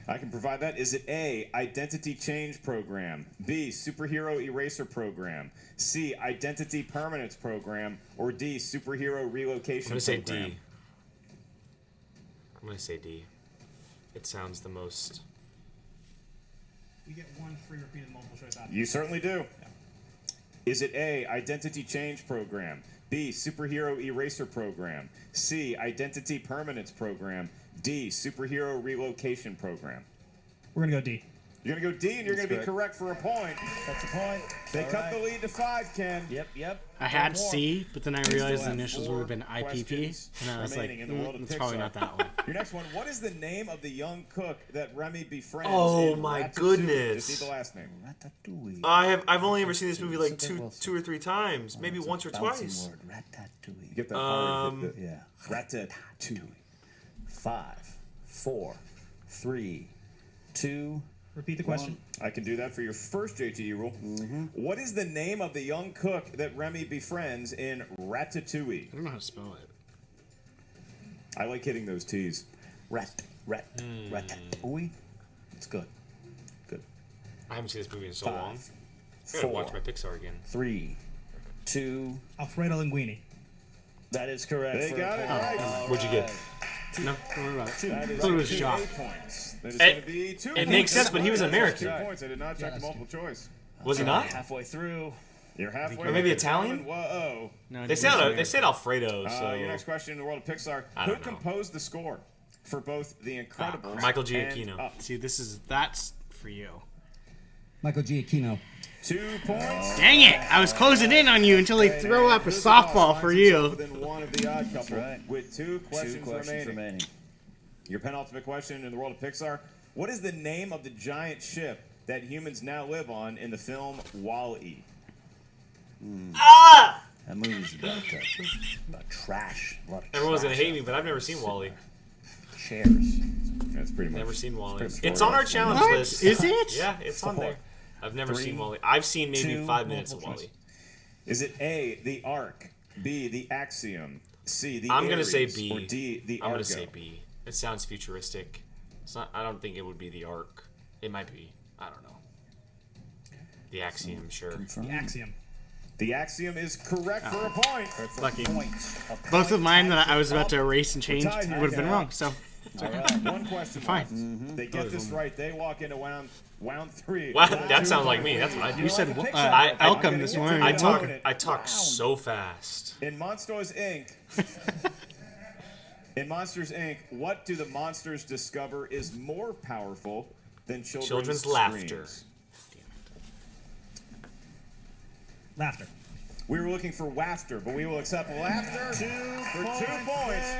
I can provide that. Is it A, Identity Change Program, B, Superhero Eraser Program, C, Identity Permanence Program, or D, Superhero Relocation I'm gonna say Program? D. I'm gonna say D. It sounds the most. We get one free repeated multiple choice option. You certainly do. Is it A, Identity Change Program, B, Superhero Eraser Program, C, Identity Permanence Program, D, Superhero Relocation Program? We're gonna go D. You're going to go D, and you're going That's to be correct for a point. That's a point. They All cut right. the lead to 5, Ken. Yep. I had One more. C, but then I We realized still the have initials 4 would have been IPP, questions and I was like, remaining in the world of it's probably Pixar. not that one. Your next one. What is the name of the young cook that Remy befriends? Oh, in my Ratatouille? goodness. Just need the last name. Ratatouille. I've only ever seen this movie like two or three times, maybe once or Bouncing twice. word, Ratatouille. You get that hard hit. Yeah. Ratatouille. 5, 4, 3, 2. Repeat the question. I can do that for your first JTE rule. Mm-hmm. What is the name of the young cook that Remy befriends in Ratatouille? I don't know how to spell it. I like hitting those T's. Ratatouille. It's good. Good. I haven't seen this movie in so long. 5, I gotta 4, watch my Pixar again. 3, 2. Alfredo Linguini. That is correct. They for got a it point. right. All What'd you get? right. No, don't worry about it. That is thought it was 2 Jock. points. That is It- going to be 2 it makes sense, but he was That's American. 2 points. I did not check the multiple choice. Was he not? Halfway through. You're halfway. Or maybe there. Italian? Whoa. No, They said Alfredo. So Your next question in the world of Pixar. I Who don't know. composed the score for both The Incredibles Michael and Giacchino. Up? See, that's for you. Michael Giacchino. 2 points. Dang it! I was closing in on you until they throw up a softball for you. Within one of the odd couple, right. with two questions remaining. Your penultimate question in the world of Pixar: what is the name of the giant ship that humans now live on in the film WALL-E? Ah! That movie's about trash. A lot of Everyone's gonna trash hate me, but I've never seen Wally. chairs. That's pretty much. Never seen Wally. pretty much It's on our what? challenge What? list. Is it? Yeah, it's on there. I've never 3, seen Wally. I've seen maybe 2, 5 minutes of multiple Wally. Is it A, the Ark, B, the Axiom, C, the I'm gonna say Ares, B. or D, the I'm Argo? gonna say B. It sounds futuristic. It's not. I don't think it would be the Ark. It might be. I don't know. The Axiom, sure. The Axiom. The Axiom is correct for a point. Lucky. Points. Both of mine that I was about to erase and change Tied here. would have been wrong. So All right. One question Fine. left. They get this right, they walk into round 3. Wow, that sounds like me. That's what I do. you said I- Elcom this morning. I Welcome. talk so fast. In Monsters Inc. In Monsters Inc., what do the monsters discover is more powerful than children's laughter. screams? Laughter. We were looking for wafter, but we will accept laughter for 2 points.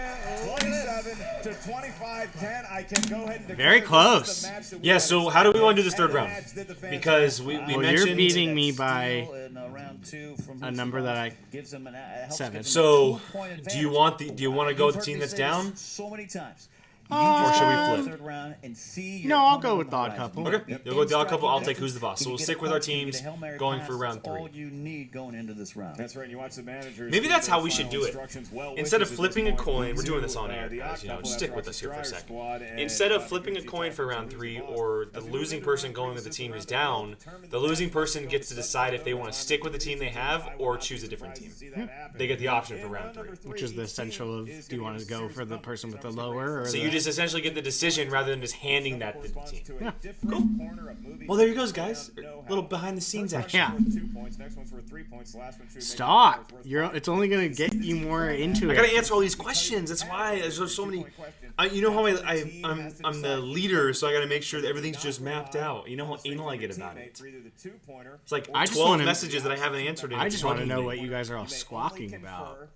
27 to 25. Ken, I can go ahead and declare Very this close. is the match that we Yeah, had so how do we want to do this and third the round? match that the fans Because had. we Well, mentioned. you're beating me by Still in, round 2 from a Who's number the that Boss. I Gives them helps 7. give them a So, 2-point do you advantage. want to go with the You've team heard me that's say down? this so many times. Or should we flip? Third round and see No, your I'll opponent go on with the the odd horizon. couple. Okay, You you'll go with the odd in couple. I'll striking take who's the boss. distance. So we'll You get stick a with our punch, you get a teams Hail Mary going pass. for round That's all 3. you need going into this round. That's right. And you watch the managers. Maybe give that's their how we should final do it. instructions. Well Instead of wishes at flipping a this point coin, we're doing this to, on air, the guys. You know, odd just couple stick after with us here for a Strider second. Squad, and Instead of Bob flipping a Gucci coin for talking round to 3 Who's the Boss. or the As we losing move person into going round with the three, team this is is the round down, that will the losing person gets to decide if they want to stick with the team they have or choose a different team. They get the option for round 3. which is the essential of do you want to go for the person with the lower or So the, you just essentially get the decision rather than just handing that to the team. Yeah. Cool. Well, there you goes, guys. A little behind the scenes action. Yeah. 2 points. Next one's worth 3 points. Last one should make Stop. it worth You're it's only gonna get you more into I it. gotta answer all these questions. That's why there's so many. You know how I'm the leader, so I gotta make sure that everything's just mapped out. You know how anal I get about it. It's like I just 12 wanna- messages that I haven't answered. And I it's just want to bugging know me. what you guys are all squawking about.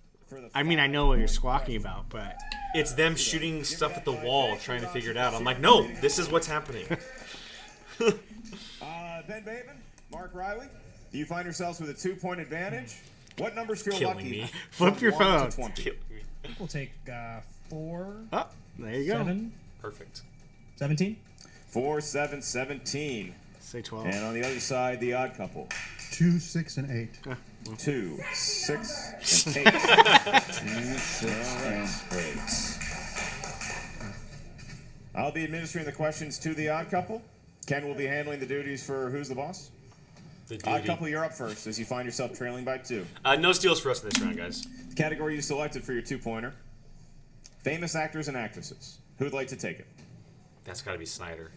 I mean, I know what you're squawking about, but It's them shooting stuff at the wall, trying to figure it out. I'm like, no, this is what's happening. Ben Bateman, Mark Riley, do you find yourselves with a 2-point advantage? What numbers feel Killing lucky? me. Flip from your 1 to phone. 20? Killing me. I think we'll take 4, oh, there you go. 7, Perfect. 17. 4, 7, 17. Say 12. And on the other side, the odd couple. 2, 6, and 8. 2, 6, and 8. 2, 6, and 8. I'll be administering the questions to the odd couple. Ken will be handling the duties for Who's the Boss. The Odd duty. couple, you're up first as you find yourself trailing by 2. No steals for us in this round, guys. The category you selected for your 2-pointer, famous actors and actresses. Who would like to take it? That's got to be Snyder.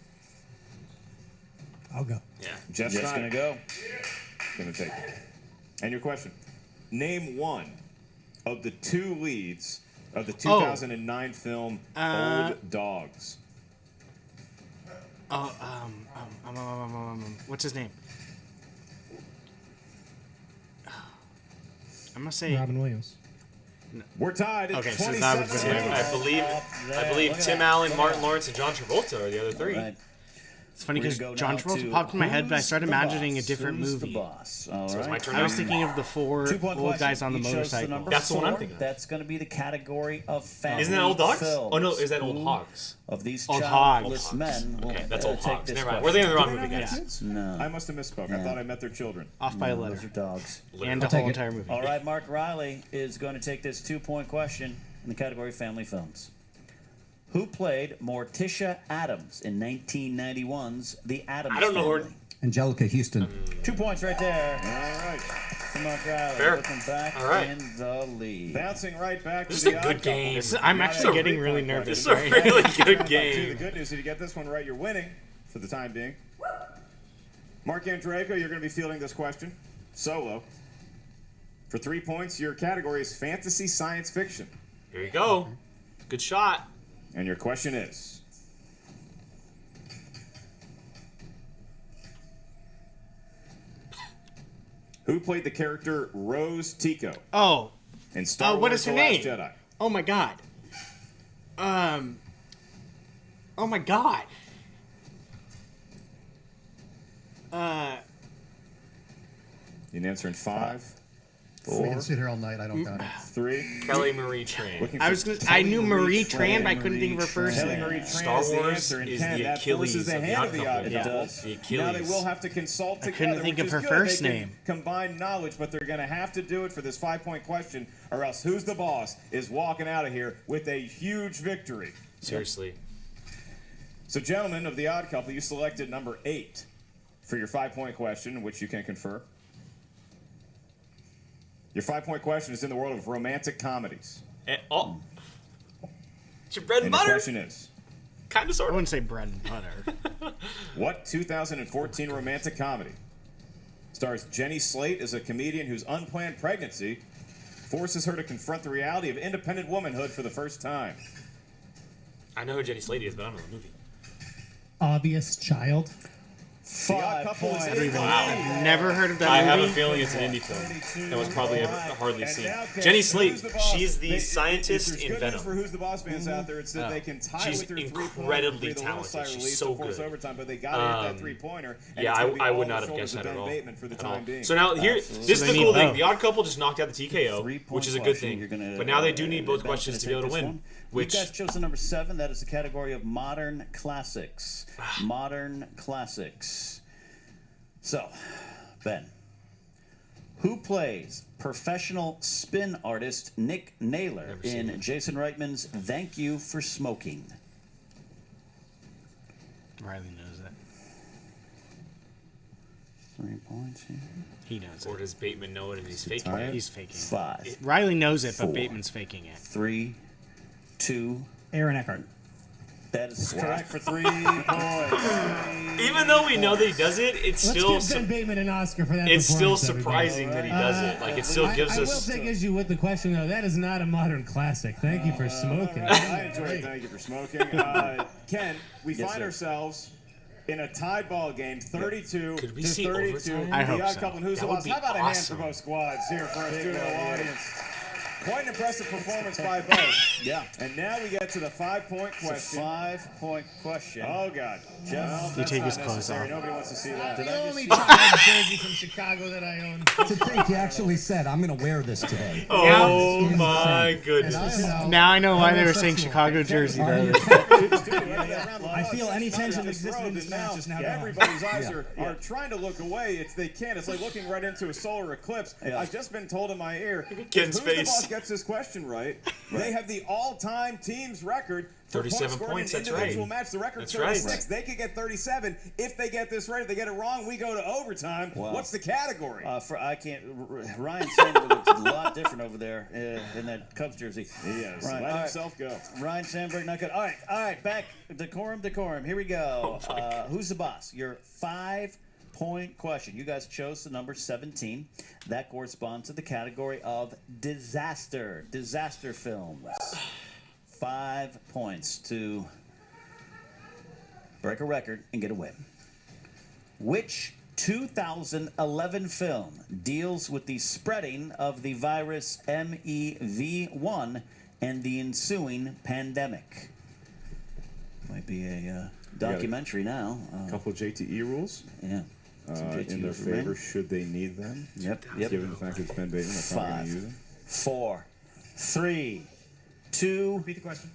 I'll go. Yeah. Jeff Jeff's Snyder. gonna go. Gonna take it. And your question. Name one of the 2 leads of the 2009 film Old Dogs. Oh, what's his name? I'm gonna say. Robin Williams. We're tied at Okay, so 27. that was Tim, I believe Tim Allen, Martin Lawrence, and John Travolta are the other 3. Right. It's funny We're because gonna go John now Travolta to popped in my head, but I Who's started the imagining a Boss? different Who's movie. The boss? All So it's right. my turn I was now. thinking of the 4 2-point old question. guys on the You chose motorcycle. number That's the one I'm 4. thinking of. That's going to be the category of family Isn't that Old Dogs? films. Oh no, is that Old Who Hogs? Of these Old childless Hogs. men will Okay, that's Old take Hogs. this Never mind. question. We're thinking of the wrong Do they movie, not have guys. kids? No. I must have misspoke. I Yeah. thought I met their children. Off by a No, letter. those are dogs. And the take whole it. entire movie. All right, Mark Riley is going to take this 2-point question in the category family films. Who played Morticia Adams in 1991's The Addams I don't know her. Family? Angelica Houston. 2 points right there All right. for Mark Riley. Fair. Looking back All right. in the lead. Bouncing right back This to is the a odd good couple. game. I'm actually getting Three-point really question. nervous. This is a really good The game. good news is if you get this one right, you're winning for the time being. Mark Andreyko, you're going to be fielding this question solo. For 3 points, your category is fantasy science fiction. Here you go. Good shot. And your question is: Who played the character Rose Tico Oh, in Star Wars what is her The Last name? Jedi? Oh my god. Oh my god. You can answer in 5, We 4, can sit here all night. I don't got it. 3. Kelly Marie Tran. Looking I for was gonna. Kelly I knew Marie Tran. Tran, but I couldn't think of her first Kelly name. Marie Tran Star is the Wars answer, and is Ken, the that Achilles forces the of the hand of the Odd Odd Couple. Couple. The Now Achilles. they will have to consult I together. couldn't think which of her is good. first They can name. combine knowledge, but they're going to have to do it for this 5-point question, or else Who's the Boss is walking out of here with a huge victory. Seriously. So, gentlemen of the Odd Couple, you selected number 8 for your 5-point question, which you can confer. Your 5-point question is in the world of romantic comedies. Oh. It's your bread and And your butter. question is, Kind of, I sort of. wouldn't say bread and butter. what 2014 romantic comedy stars Jenny Slate as a comedian whose unplanned pregnancy forces her to confront the reality of independent womanhood for the first time? I know who Jenny Slate is, but I don't know the movie. Obvious Child. The Odd Couple is in the lead. Never heard of that I have movie. a feeling it's an indie film that was probably hardly And seen. now, Ken, Jenny Who's Slate, the Boss? she's the They- scientist there's in good Venom. news for Who's the Boss fans out there. It's that they can tie She's with their three-pointer. incredibly with a little talented. side She's release so to force good. overtime, but they got to hit that three-pointer. and Yeah, it's gonna be I all would the not have shoulders guessed of that at Ben all. Bateman for the At all. time being. So now here, Absolutely. this So is the they cool need thing. both. The Odd Couple just knocked out the TKO, 3-point which is a good question. thing. You're gonna, But now they do need both Ben's questions to gonna be able to take win. this one. Which You guys chose the number 7. That is the category of modern classics. Modern classics. So, Ben, who plays professional spin artist Nick Naylor Never seen in it. Jason Reitman's Thank You for Smoking? Riley knows it. 3 points here. He knows or it. does Bateman know it and he's faking tired? it? He's faking. 5, Riley knows it, but 4. Bateman's faking it. 3, 2. Aaron Eckhart. That is correct for 3 points. Even though we know that he does it, it's Let's still give Ben Bateman an Oscar for that. it's still performance, everybody. surprising that he does it. Like it still gives I us. will take issue with the question though. That is not a modern classic. Thank you for smoking. I enjoyed it. Thank you for smoking. Ken, we Yes, find sir. ourselves in a tied ball game, 32 Could we to see 32. overtime? I The hope Odd so. Couple and Who's That the would Boss? be How about a hand awesome. for both squads here for our studio audience? Quite an impressive performance by both. Yeah. And now we get to the 5-point It's a question. 5-point question. Oh God, Jeff, well, take that's his not clothes necessary. off. Nobody wants to see that. Did I The just only see- child jersey from Chicago that I own. To think you actually said, I'm going to wear this today. Oh That's my insane. goodness! Now I know why they were saying Chicago jersey. Are you? I feel any tension that existed in this match is now gone. Everybody's eyes are trying to look away. They can't. It's like looking right into a solar eclipse. Yeah. I've just been told in my ear, if Ken's Who's the face. Boss gets this question right, they have the all-time team's record for 37 points scored points, in an that's individual right. match. The record's That's 36. right. They could get 37 if they get this right. If they get it wrong, we go to overtime. Wow. What's the category? I can't. Ryan Sandberg looks a lot different over there in that Cubs jersey. Yes, Ryan, let all right. himself go. Ryan Sandberg, not good. All right. Back decorum. Here we go. Who's the boss? Your 5-point question. You guys chose the number 17. That corresponds to the category of disaster films. 5 points to break a record and get a win. Which 2011 film deals with the spreading of the virus MEV1 and the ensuing pandemic? Might be a documentary now. A couple of JTE rules Yeah. Some JT in their rules remain. favor should they need them. Yep. Given the fact that it's Ben Bateman, they're probably going to 5, use them. 4, 3, 2. Repeat the question.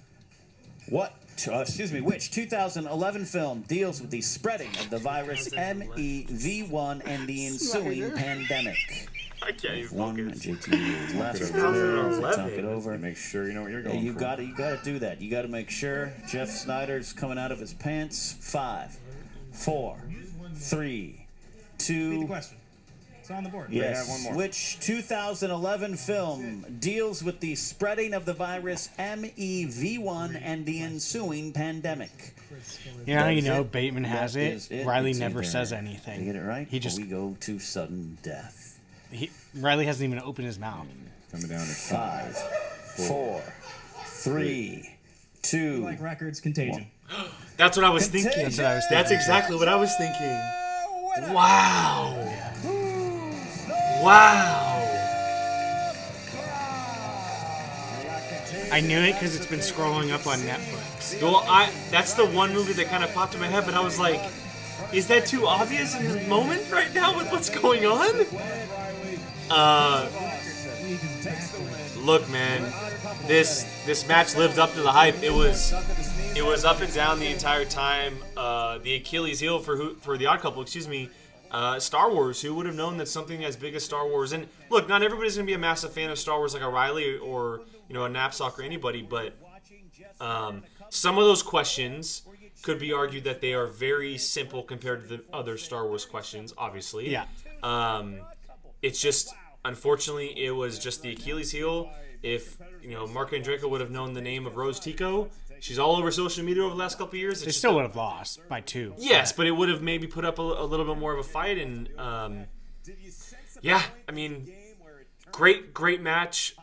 Which 2011 film deals with the spreading of the virus MEV1 and the ensuing pandemic? I can't even One focus. JT last 2011. talk it over. Make sure you know what you're Yeah, going you for. got to do that. You got to make sure Jeff Snyder's coming out of his pants. 5, 4, 3, Repeat the 2. question. It's on the board. Yes. have one more. Which 2011 film deals with the spreading of the virus MEV1 and the ensuing pandemic? You know how you That is know it. Bateman has That it? is it. Riley It's never either says they anything. get it right, He or just we go to sudden death. Riley hasn't even opened his mouth. Coming down to 5, 4, 3, 2. Like records, Contagion. That's what I was thinking. That's what I was That's exactly what I was thinking. Wow. Wow. I knew it because it's been scrolling up on Netflix. Well, that's the one movie that kind of popped in my head, but I was like, is that too obvious in the moment right now with what's going on? Look, man, this match lived up to the hype. It was up and down the entire time. The Achilles heel for the Odd Couple, Star Wars. Who would have known that something as big as Star Wars? And look, not everybody's gonna be a massive fan of Star Wars like O'Reilly or a Knapsack or anybody, but some of those questions could be argued that they are very simple compared to the other Star Wars questions. Obviously, Yeah. It's just, unfortunately, it was just the Achilles heel. If Marco and Draco would have known the name of Rose Tico, she's all over social media over the last couple of years. They still would have lost by 2. Yes, but it would have maybe put up a little bit more of a fight. And great match.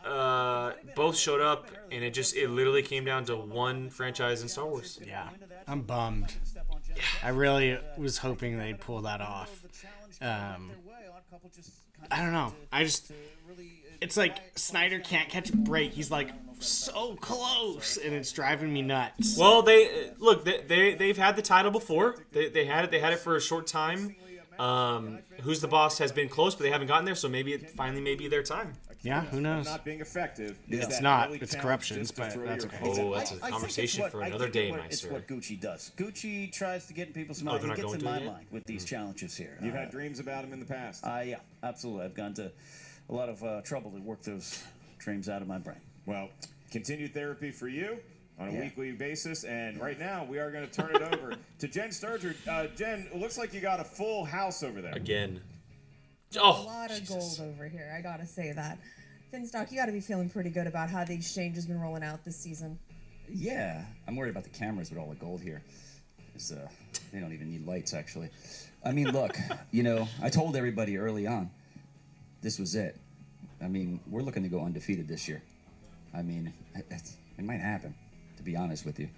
Both showed up, and it literally came down to one franchise in Star Wars. Yeah, I'm bummed. I really was hoping they'd pull that off. I don't know. It's like Snyder can't catch a break. He's like so close, and it's driving me nuts. Well, they've had the title before. They had it for a short time. Who's the Boss has been close, but they haven't gotten there. So maybe it finally may be their time. Yeah, who knows? Not being effective. It's not. It's corruptions, but that's okay. Oh, that's a conversation for another day, my It's sir. what Gucci does. Gucci tries to get in people's minds. they're He not gets in going my to yet? mind with these challenges here. You've had dreams about him in the past. Yeah, absolutely. I've gone to a lot of trouble to work those dreams out of my brain. Well, continued therapy for you on a Yeah. weekly basis. And right now, we are going to turn it over to Jen Sturger. Jen, it looks like you got a full house over there. Again. A lot of gold over here, I gotta say that. Finstock, you gotta be feeling pretty good about how the exchange has been rolling out this season. Yeah, I'm worried about the cameras with all the gold here. They don't even need lights, actually. I mean, look, I told everybody early on, this was it. I mean, we're looking to go undefeated this year. I mean, it might happen, to be honest with you.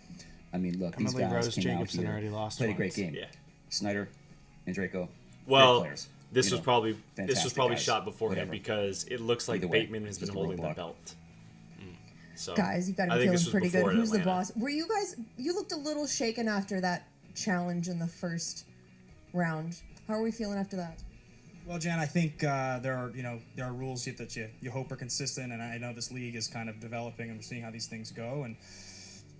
I mean, look, these guys Rose came Jacobson out already here, lost played a once. great game. Yeah. Snyder and Draco, Well, great players. this was probably fantastic guys, shot beforehand whatever. because it looks like Either way, Bateman has been just a holding the roadblock. belt. So Guys, you gotta I be think this feeling was pretty good. before Who's the Atlanta. boss? Were you guys, you looked a little shaken after that challenge in the first round. How are we feeling after that? Well, Jan, I think there are rules that you hope are consistent, and I know this league is kind of developing, and we're seeing how these things go. And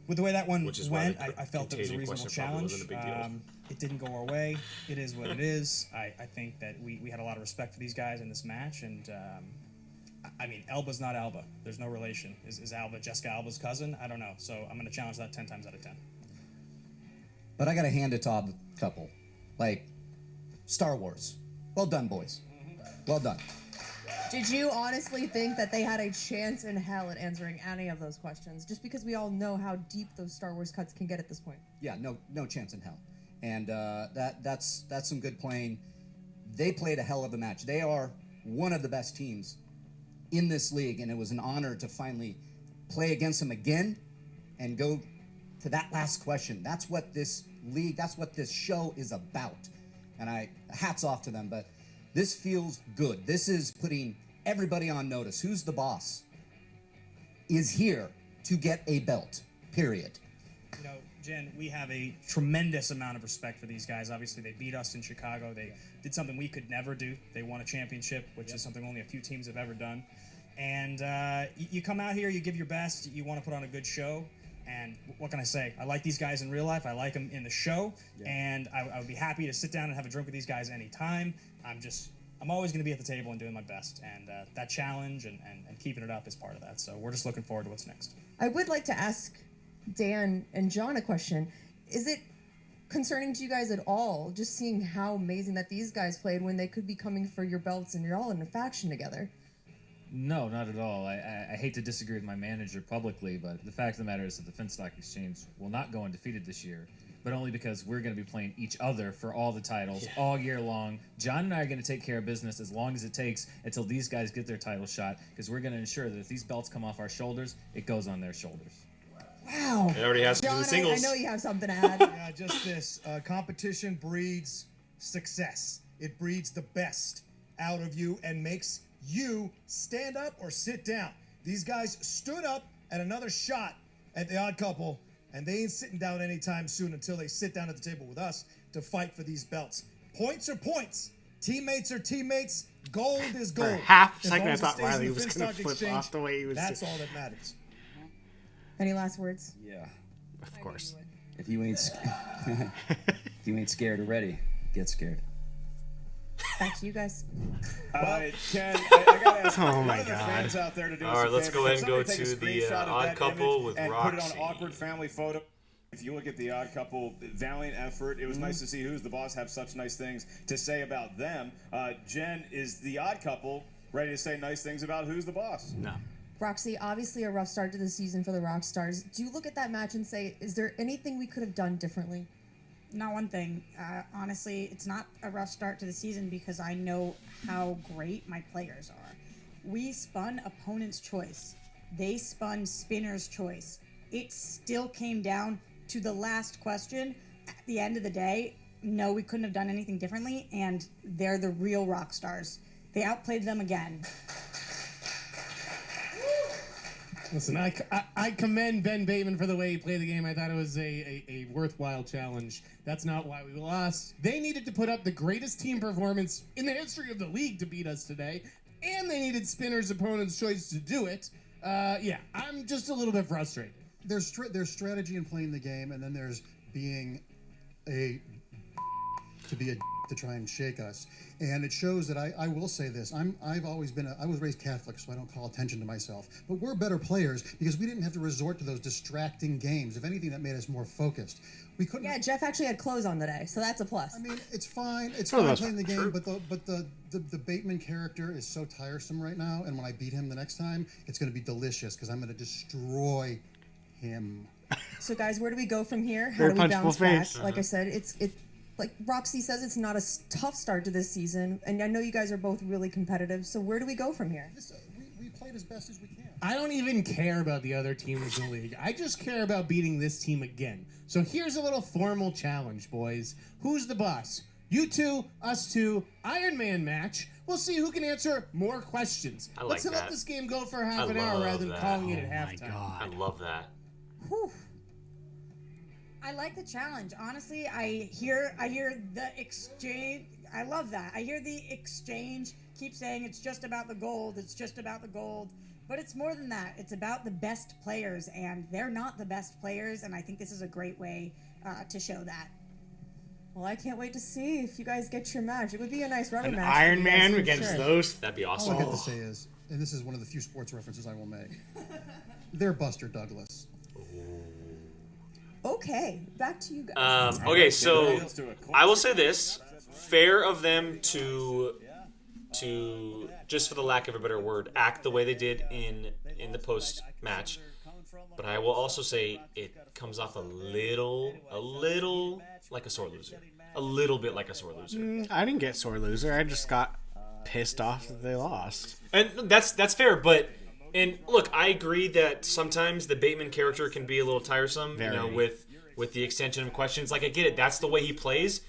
with the way that one Which is why went, the I felt it was a Contagion reasonable question probably challenge. wasn't a big deal. It didn't go our way. It is what it is. I think that we had a lot of respect for these guys in this match, and I mean, Elba's not Alba. There's no relation. Is Alba Jessica Alba's cousin? I don't know. So I'm going to challenge that 10 times out of 10. But I got to hand it to Odd Couple. Like, Star Wars. Well done, boys. Well done. Did you honestly think that they had a chance in hell at answering any of those questions? Just because we all know how deep those Star Wars cuts can get at this point. Yeah, no chance in hell. And that's some good playing. They played a hell of a match. They are one of the best teams in this league, and it was an honor to finally play against them again and go to that last question. That's what this league, that's what this show is about. And hats off to them, but this feels good. This is putting everybody on notice. Who's the boss? Is here to get a belt, period. You know, Jen, we have a tremendous amount of respect for these guys. Obviously, they beat us in Chicago. They did something we could never do. They won a championship, which is something only a few teams have ever done. And you come out here, you give your best, you want to put on a good show. And what can I say? I like these guys in real life. I like them in the show. Yeah. And I would be happy to sit down and have a drink with these guys anytime. I'm always going to be at the table and doing my best. And that challenge and keeping it up is part of that. So we're just looking forward to what's next. I would like to ask Dan and John a question. Is it concerning to you guys at all, just seeing how amazing that these guys played when they could be coming for your belts and you're all in a faction together? No, not at all. I hate to disagree with my manager publicly, but the fact of the matter is that the Finstock Exchange will not go undefeated this year, but only because we're going to be playing each other for all the titles all year long. John and I are going to take care of business as long as it takes until these guys get their title shot, because we're going to ensure that if these belts come off our shoulders, it goes on their shoulders. Wow. It already has to do John, the singles. I know you have something to add. Yeah, just this. Competition breeds success. It breeds the best out of you and makes you stand up or sit down. These guys stood up at another shot at the Odd Couple, and they ain't sitting down anytime soon until they sit down at the table with us to fight for these belts. Points are points. Teammates are teammates. Gold is gold. For half a As second, long I as it thought stays in Riley the was Finstock going to flip Exchange, off the way he was. That's all that matters. Any last words? Yeah. Of course. If you ain't scared or ready, get scared. Back to you guys. Ken, I gotta ask Oh one my of the God. fans out there to do All us a right, let's favor. go Can ahead and go somebody take a to the screenshot of Odd that Couple image with and Roxy. put it on awkward family photo. If you look at the Odd Couple, valiant effort. It was nice to see Who's the Boss have such nice things to say about them. Jen, is the Odd Couple ready to say nice things about Who's the Boss? No. Roxy, obviously a rough start to the season for the Rockstars. Do you look at that match and say, is there anything we could have done differently? Not one thing. Honestly, it's not a rough start to the season because I know how great my players are. We spun opponent's choice. They spun spinner's choice. It still came down to the last question. At the end of the day, no, we couldn't have done anything differently, and they're the real rock stars. They outplayed them again. Listen, I commend Ben Bateman for the way he played the game. I thought it was a worthwhile challenge. That's not why we lost. They needed to put up the greatest team performance in the history of the league to beat us today, and they needed Spinner's opponent's choice to do it. Yeah, I'm just a little bit frustrated. There's strategy in playing the game, and then there's being to try and shake us. And it shows that I will say this. I've always been I was raised Catholic, so I don't call attention to myself. But we're better players because we didn't have to resort to those distracting games. If anything, that made us more focused. We couldn't. Yeah, Jeff actually had clothes on today, so that's a plus. I mean, it's fine. It's For the fine most playing the part. game, but the Bateman character is so tiresome right now. And when I beat him the next time, it's going to be delicious because I'm going to destroy him. So, guys, where do we go from here? How Very do we bounce punchable back? face. Like I said, it's like Roxy says, it's not a tough start to this season, and I know you guys are both really competitive. So, where do we go from here? We played as best as we can. I don't even care about the other teams in the league. I just care about beating this team again. So here's a little formal challenge, boys. Who's the boss? You two, us two, Iron Man match. We'll see who can answer more questions. I like Let's let that. this game go for half I an hour love rather than that. calling it Oh at my halftime. God. I love that. Whew. I like the challenge. Honestly, I hear the exchange. I love that. I hear the exchange keep saying it's just about the gold. It's just about the gold. But it's more than that. It's about the best players, and they're not the best players, and I think this is a great way to show that. Well, I can't wait to see if you guys get your match. It would be a nice rubber An match. for Iron you guys, Man for against sure. those. That'd be All awesome. I got to say is, and this is one of the few sports references I will make, they're Buster Douglas. Okay, back to you guys. Okay, so I will say this: fair of them to just for the lack of a better word, act the way they did in the post match. But I will also say it comes off a little like a sore loser, a little bit like a sore loser. I didn't get sore loser. I just got pissed off that they lost. And that's fair, but and look, I agree that sometimes the Bateman character can be a little tiresome, Very. you know, with the extension of questions. Like I get it, that's the way he plays,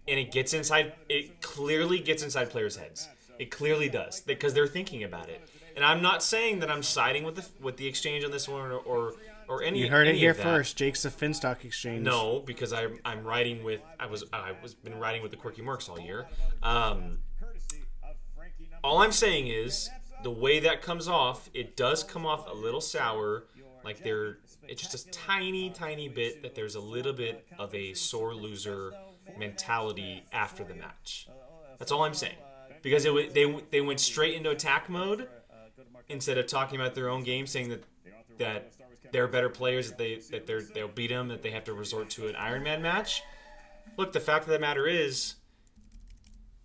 and it gets inside. It clearly gets inside players' heads. It clearly does because they're thinking about it. And I'm not saying that I'm siding with the exchange on this one or any. You heard it any here of that. first. Jake's the Finstock exchange. No, because I'm writing with I was been writing with the Quirky Mercs all year. All I'm saying is the way that comes off, it does come off a little sour. Like it's just a tiny bit that there's a little bit of a sore loser mentality after the match. That's all I'm saying. Because they went straight into attack mode instead of talking about their own game, saying that they're better players, that they'll beat them, that they have to resort to an Iron Man match. Look, the fact of the matter is,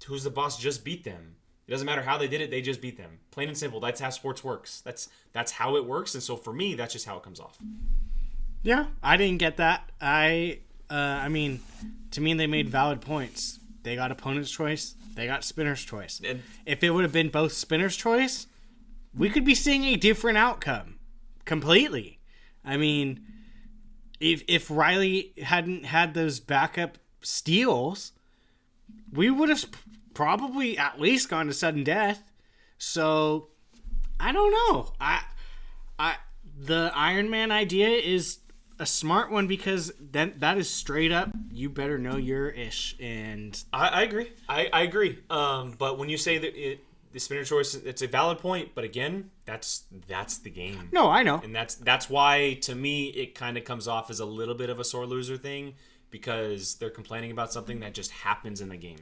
Who's the Boss just beat them. It doesn't matter how they did it; they just beat them. Plain and simple. That's how sports works. That's how it works. And so for me, that's just how it comes off. Yeah, I didn't get that. I mean, to me, they made valid points. They got opponent's choice. They got spinner's choice. And if it would have been both spinner's choice, we could be seeing a different outcome completely. I mean, if Riley hadn't had those backup steals, we would have probably at least gone to sudden death. So I don't know. The Iron Man idea is a smart one because then that is straight up. You better know your ish, and I agree. I agree. But when you say that the spinner choice, it's a valid point. But again, that's the game. No, I know, and that's why to me it kind of comes off as a little bit of a sore loser thing because they're complaining about something that just happens in the game.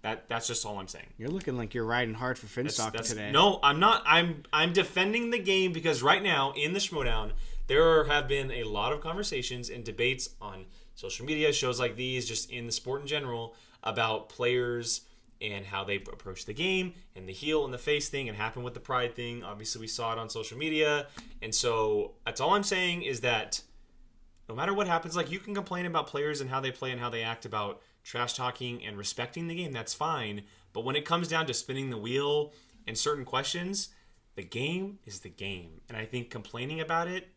That's just all I'm saying. You're looking like you're riding hard for Finstock today. No, I'm not. I'm defending the game because right now in the Schmoedown, there have been a lot of conversations and debates on social media, shows like these, just in the sport in general, about players and how they approach the game and the heel and the face thing and happened with the pride thing. Obviously, we saw it on social media. And so that's all I'm saying is that no matter what happens, like you can complain about players and how they play and how they act about trash talking and respecting the game, that's fine. But when it comes down to spinning the wheel and certain questions, the game is the game. And I think complaining about it,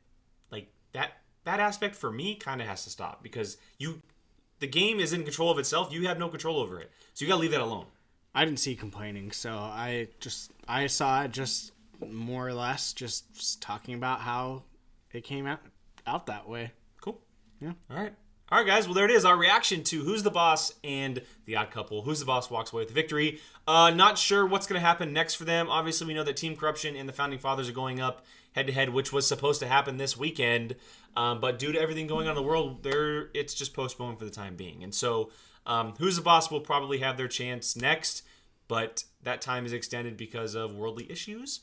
like that aspect for me kind of has to stop because the game is in control of itself. You have no control over it. So you got to leave that alone. I didn't see complaining, so I saw it just more or less just talking about how it came out that way. Cool. Yeah. All right, guys. Well, there it is. Our reaction to Who's the Boss and The Odd Couple. Who's the Boss walks away with the victory. Not sure what's going to happen next for them. Obviously, we know that Team Corruption and the Founding Fathers are going up head-to-head, which was supposed to happen this weekend. But due to everything going on in the world, it's just postponed for the time being. And so Who's the Boss will probably have their chance next, but that time is extended because of worldly issues.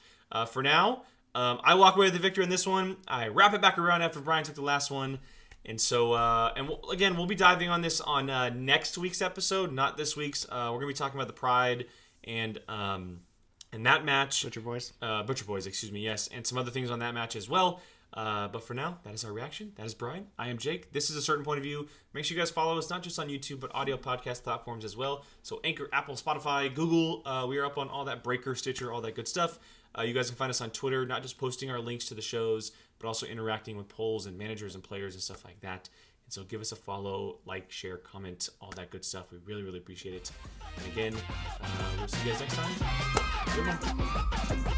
For now, I walk away with the victory in this one. I wrap it back around after Brian took the last one. And so, we'll be diving on this on next week's episode, not this week's. We're going to be talking about the Pride and that match. Butcher Boys, excuse me, yes. And some other things on that match as well. But for now, that is our reaction. That is Brian. I am Jake. This is A Certain Point of View. Make sure you guys follow us, not just on YouTube, but audio podcast platforms as well. So Anchor, Apple, Spotify, Google. We are up on all that, Breaker, Stitcher, all that good stuff. You guys can find us on Twitter, not just posting our links to the shows, but also interacting with polls and managers and players and stuff like that. And so give us a follow, like, share, comment, all that good stuff. We really, really appreciate it. And again, we'll see you guys next time. Good one.